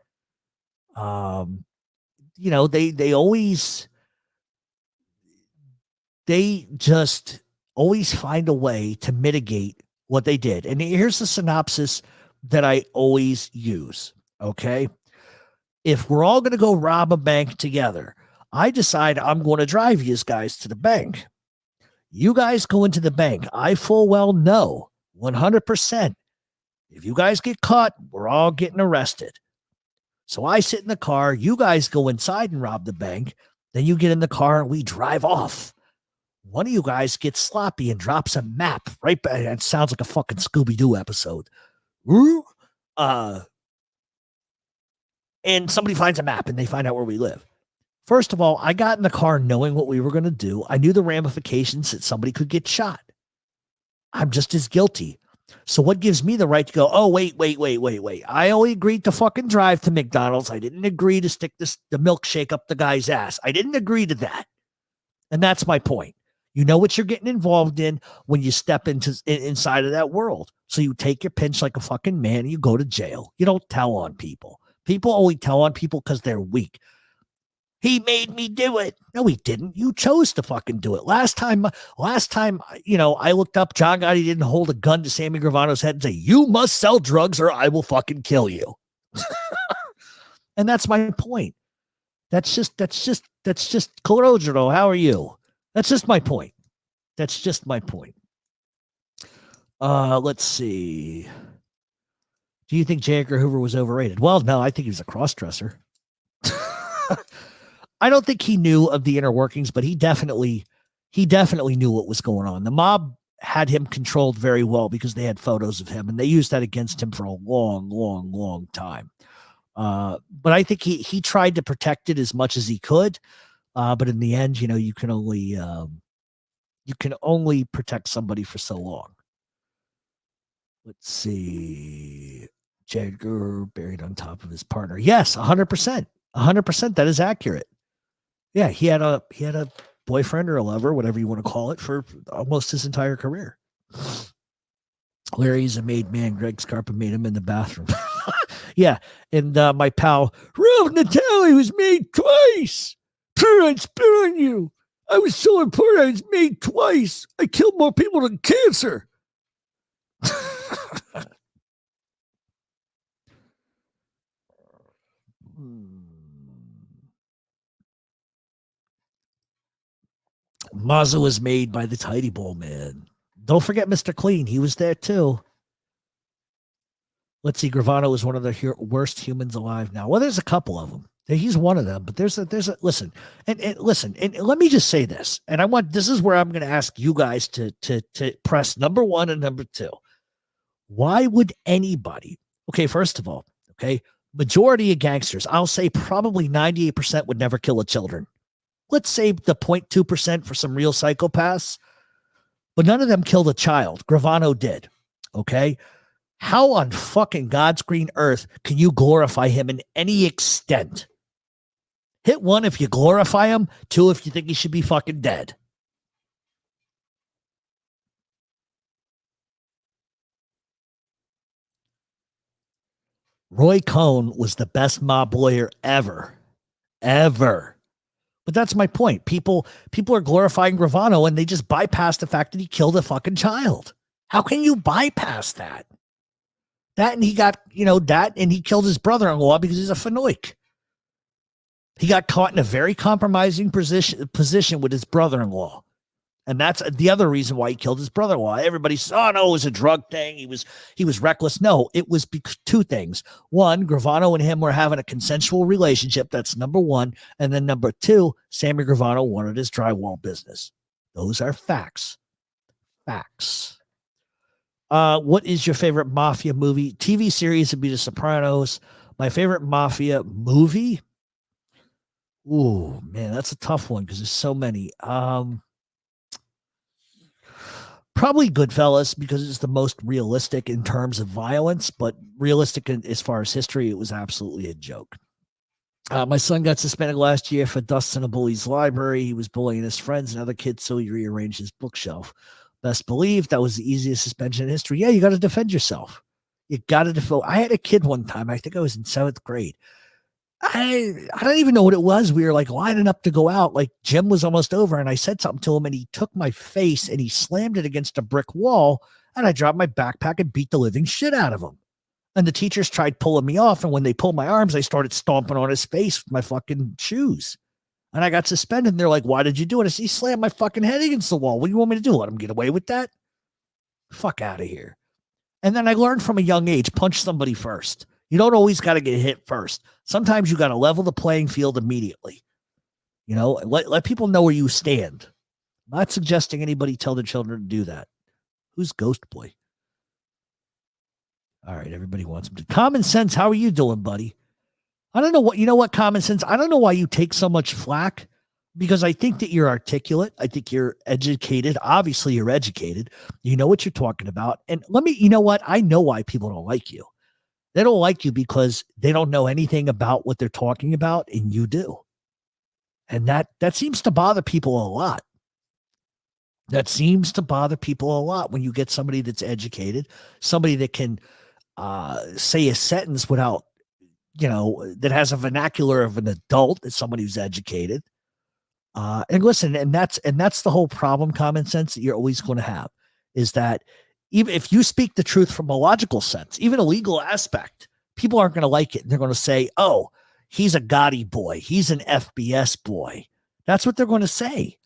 They just always find a way to mitigate what they did. And here's the synopsis that I always use. Okay. If we're all going to go rob a bank together, I decide I'm going to drive you guys to the bank. You guys go into the bank. I full well know 100%. If you guys get caught, we're all getting arrested. So I sit in the car. You guys go inside and rob the bank. Then you get in the car and we drive off. One of you guys gets sloppy and drops a map right back. It sounds like a fucking Scooby-Doo episode. And somebody finds a map and they find out where we live. First of all, I got in the car knowing what we were going to do. I knew the ramifications that somebody could get shot. I'm just as guilty. So what gives me the right to go, oh, wait. I only agreed to fucking drive to McDonald's. I didn't agree to stick the milkshake up the guy's ass. I didn't agree to that. And that's my point. You know what you're getting involved in when you step inside of that world. So you take your pinch like a fucking man and you go to jail. You don't tell on people. People only tell on people because they're weak. He made me do it. No, he didn't. You chose to fucking do it. Last time, I looked up, John Gotti didn't hold a gun to Sammy Gravano's head and say, you must sell drugs or I will fucking kill you. And that's my point. That's just Colorado. How are you? That's just my point. Let's see. Do you think J. Edgar Hoover was overrated? Well, no, I think he was a cross-dresser. I don't think he knew of the inner workings, but he definitely knew what was going on. The mob had him controlled very well because they had photos of him, and they used that against him for a long time. But I think he tried to protect it as much as he could. But in the end, you can only protect somebody for so long. Let's see. Jagger buried on top of his partner. Yes, 100%. 100%. That is accurate. Yeah, he had a boyfriend or a lover, whatever you want to call it, for almost his entire career. Larry's a made man. Greg Scarpa made him in the bathroom. Yeah, and my pal Ralph Natale was made twice. I spit on you. I was so important. I was made twice. I killed more people than cancer. Mazza was made by the Tidy Bowl man. Don't forget Mr. Clean. He was there too. Let's see. Gravano is one of the worst humans alive now. Well, there's a couple of them. He's one of them, but there's a listen, and let me just say this. And this is where I'm going to ask you guys to press number one and number two. Why would anybody, okay, first of all, okay, majority of gangsters, I'll say probably 98% would never kill a children. Let's save the 0.2% for some real psychopaths, but none of them killed a child. Gravano did. Okay. How on fucking God's green earth can you glorify him in any extent? Hit one if you glorify him. Two if you think he should be fucking dead. Roy Cohn was the best mob lawyer ever. But that's my point. People are glorifying Gravano and they just bypass the fact that he killed a fucking child. How can you bypass that? That and he got, that and he killed his brother-in-law because he's a fanoik. He got caught in a very compromising position with his brother-in-law. And that's the other reason why he killed his brother-in-law. Everybody said, oh, no, it was a drug thing. He was reckless. No, it was two things. One, Gravano and him were having a consensual relationship. That's number one. And then number two, Sammy Gravano wanted his drywall business. Those are facts. Facts. What is your favorite Mafia movie? TV series would be The Sopranos. My favorite Mafia movie? Ooh, man, that's a tough one because there's so many. Probably Goodfellas because it's the most realistic in terms of violence, but realistic as far as history, it was absolutely a joke. My son got suspended last year for dust in a bully's library. He was bullying his friends and other kids, so he rearranged his bookshelf. Best believe that was the easiest suspension in history. Yeah, you got to defend yourself. You got to defend. I had a kid one time. I think I was in 7th grade. I don't even know what it was. We were like lining up to go out. Like gym was almost over. And I said something to him and he took my face and he slammed it against a brick wall. And I dropped my backpack and beat the living shit out of him. And the teachers tried pulling me off. And when they pulled my arms, I started stomping on his face with my fucking shoes. And I got suspended. And they're like, why did you do it? I said, he slammed my fucking head against the wall. What do you want me to do? Let him get away with that? Fuck out of here. And then I learned from a young age, punch somebody first. You don't always got to get hit first. Sometimes you got to level the playing field immediately. Let people know where you stand. I'm not suggesting anybody tell their children to do that. Who's Ghost Boy? All right, everybody wants him to. Common Sense, how are you doing, buddy? I don't know what, Common Sense, I don't know why you take so much flack because I think that you're articulate. I think you're educated. Obviously, you're educated. You know what you're talking about. And you know what? I know why people don't like you. They don't like you because they don't know anything about what they're talking about, and you do. And that seems to bother people a lot. That seems to bother people a lot when you get somebody that's educated, somebody that can say a sentence without, that has a vernacular of an adult, as somebody who's educated. And listen, and that's the whole problem, Common Sense, that you're always going to have is that even if you speak the truth from a logical sense, even a legal aspect, people aren't going to like it. And they're going to say, oh, he's a Gotti boy. He's an FBS boy. That's what they're going to say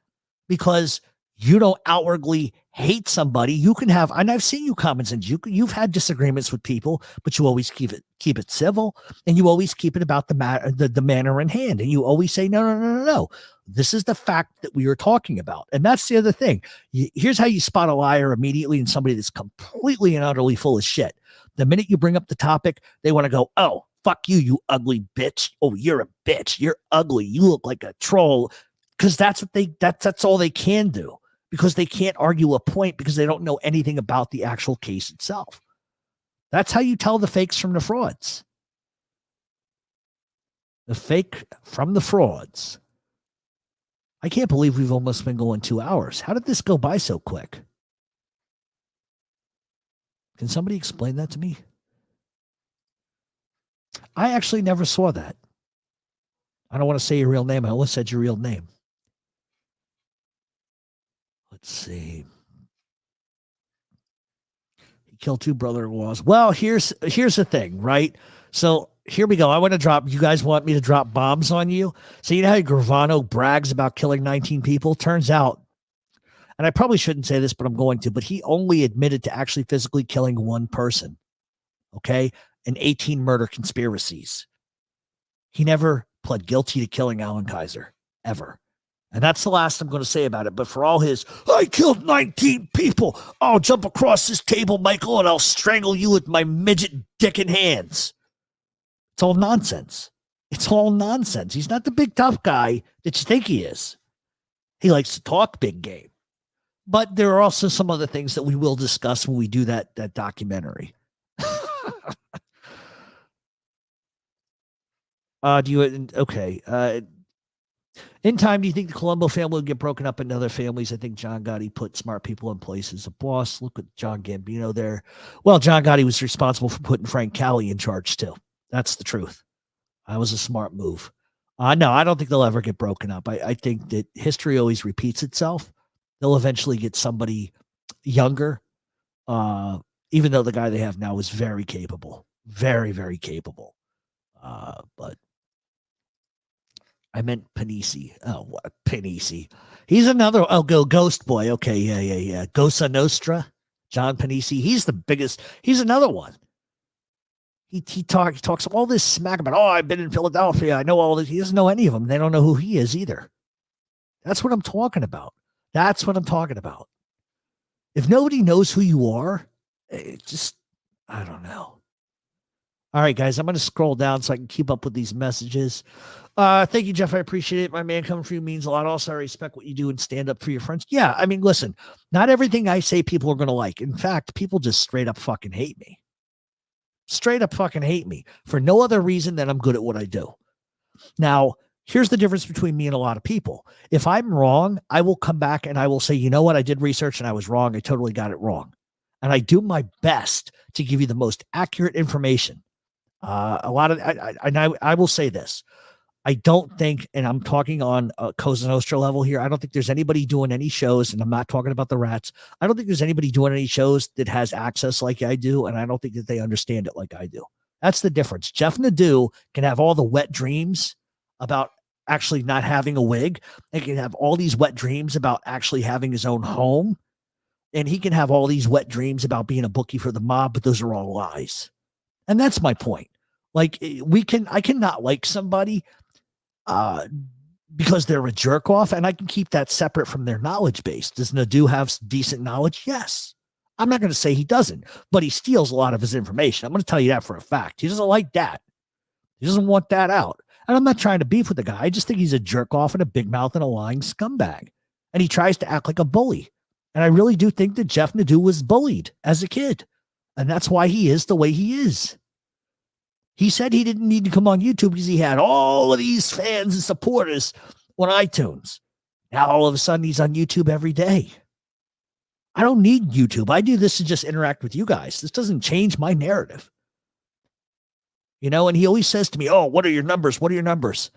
because you don't outwardly hate somebody. You can have, and I've seen you Common Sense. You've had disagreements with people, but you always keep it civil and you always keep it about the manner in hand. And you always say, no. This is the fact that we were talking about. And that's the other thing. Here's how you spot a liar immediately and somebody that's completely and utterly full of shit. The minute you bring up the topic, they want to go, oh, fuck you, you ugly bitch. Oh, you're a bitch. You're ugly. You look like a troll. Because that's all they can do. Because they can't argue a point because they don't know anything about the actual case itself. That's how you tell the fakes from the frauds. The fake from the frauds. I can't believe we've almost been going 2 hours. How did this go by so quick? Can somebody explain that to me? I actually never saw that. I don't want to say your real name. I almost said your real name. Let's see. He killed 2 brother-in-laws. Well, here's the thing, right? So here we go. You guys want me to drop bombs on you? So you know how Gravano brags about killing 19 people? Turns out, and I probably shouldn't say this, but I'm going to, but he only admitted to actually physically killing 1 person. Okay? And 18 murder conspiracies. He never pled guilty to killing Alan Kaiser, ever. And that's the last I'm going to say about it. But for all his, I killed 19 people. I'll jump across this table, Michael, and I'll strangle you with my midget dick and hands. It's all nonsense. It's all nonsense. He's not the big tough guy that you think he is. He likes to talk big game. But there are also some other things that we will discuss when we do that documentary. In time, do you think the Colombo family will get broken up into other families? I think John Gotti put smart people in place as a boss. Look at John Gambino there. Well, John Gotti was responsible for putting Frank Cali in charge too. That's the truth. That was a smart move. No, I don't think they'll ever get broken up. I think that history always repeats itself. They'll eventually get somebody younger even though the guy they have now is very capable, very, very capable. But I meant Panisi. Oh, what Panisi? He's another. Oh, Ghost Boy. Okay, yeah. Cosa Nostra. John Panisi. He's the biggest. He's another one. He talks all this smack about. Oh, I've been in Philadelphia. I know all this. He doesn't know any of them. They don't know who he is either. That's what I'm talking about. That's what I'm talking about. If nobody knows who you are, it just, I don't know. All right, guys, I'm going to scroll down so I can keep up with these messages. Thank you, Jeff. I appreciate it. My man, coming for you means a lot. Also, I respect what you do and stand up for your friends. Yeah, I mean, listen, not everything I say people are going to like. In fact, people just straight up fucking hate me. Straight up fucking hate me for no other reason than I'm good at what I do. Now, here's the difference between me and a lot of people. If I'm wrong, I will come back and I will say, you know what? I did research and I was wrong. I totally got it wrong. And I do my best to give you the most accurate information. I will say this. I don't think, and I'm talking on a Cosa Nostra level here, I don't think there's anybody doing any shows, and I'm not talking about the rats. I don't think there's anybody doing any shows that has access like I do, and I don't think that they understand it like I do. That's the difference. Jeff Nadeau can have all the wet dreams about actually not having a wig. He can have all these wet dreams about actually having his own home. And he can have all these wet dreams about being a bookie for the mob, but those are all lies. And that's my point. Like I cannot like somebody because they're a jerk off, and I can keep that separate from their knowledge base. Does Nadeau have decent knowledge? Yes. I'm not going to say he doesn't, but he steals a lot of his information. I'm going to tell you that for a fact. He doesn't like that. He doesn't want that out. And I'm not trying to beef with the guy. I just think he's a jerk off and a big mouth and a lying scumbag. And he tries to act like a bully. And I really do think that Jeff Nadeau was bullied as a kid. And that's why he is the way he is. He said he didn't need to come on YouTube because he had all of these fans and supporters on iTunes. Now all of a sudden he's on YouTube every day. I don't need YouTube. I do this to just interact with you guys. This doesn't change my narrative. You know, and he always says to me, oh, what are your numbers? What are your numbers?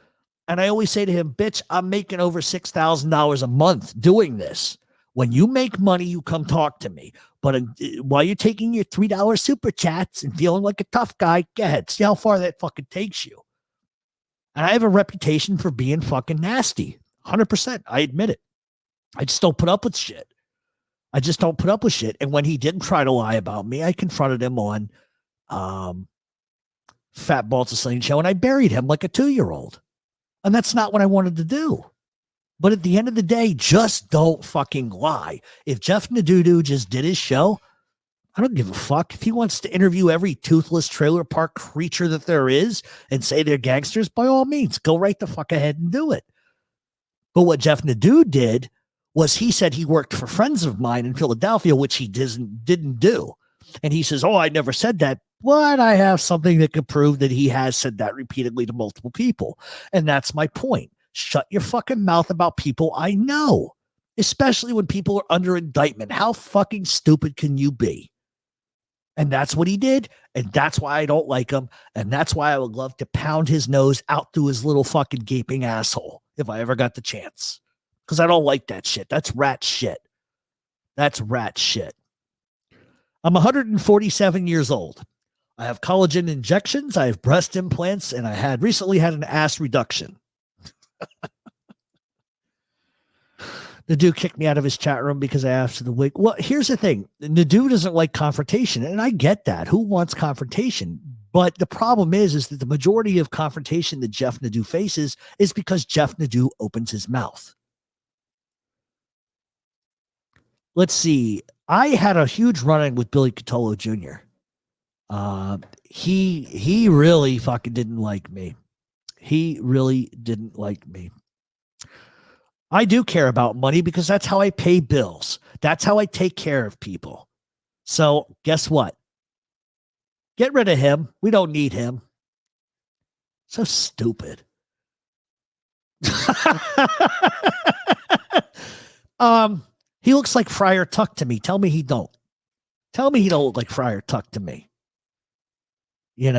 And I always say to him, bitch, I'm making over $6,000 a month doing this. When you make money, you come talk to me. But while you're taking your $3 super chats and feeling like a tough guy, go ahead. See how far that fucking takes you. And I have a reputation for being fucking nasty. 100%. I admit it. I just don't put up with shit. And when he didn't try to lie about me, I confronted him on Fat Balls of Sling Show, and I buried him like a 2-year-old. And that's not what I wanted to do. But at the end of the day, just don't fucking lie. If Jeff Nadeau just did his show, I don't give a fuck. If he wants to interview every toothless trailer park creature that there is and say they're gangsters, by all means, go right the fuck ahead and do it. But what Jeff Nadeau did was he said he worked for friends of mine in Philadelphia, which he didn't do. And he says, oh, I never said that. But I have something that could prove that he has said that repeatedly to multiple people. And that's my point. Shut your fucking mouth about people I know, especially when people are under indictment. How fucking stupid can you be? And that's what he did. And that's why I don't like him. And that's why I would love to pound his nose out through his little fucking gaping asshole if I ever got the chance. Because I don't like that shit. That's rat shit. That's rat shit. I'm 147 years old. I have collagen injections. I have breast implants. And I recently had an ass reduction. Nadeau kicked me out of his chat room because I asked for the wig. Well, here's the thing. Nadeau doesn't like confrontation, and I get that. Who wants confrontation? But the problem is that the majority of confrontation that Jeff Nadeau faces is because Jeff Nadeau opens his mouth. Let's see. I had a huge run-in with Billy Catolo Jr. He really fucking didn't like me. He really didn't like me. I do care about money because that's how I pay bills. That's how I take care of people. So guess what? Get rid of him. We don't need him. So stupid. He looks like Friar Tuck to me. Tell me he don't. Tell me he don't look like Friar Tuck to me. You know?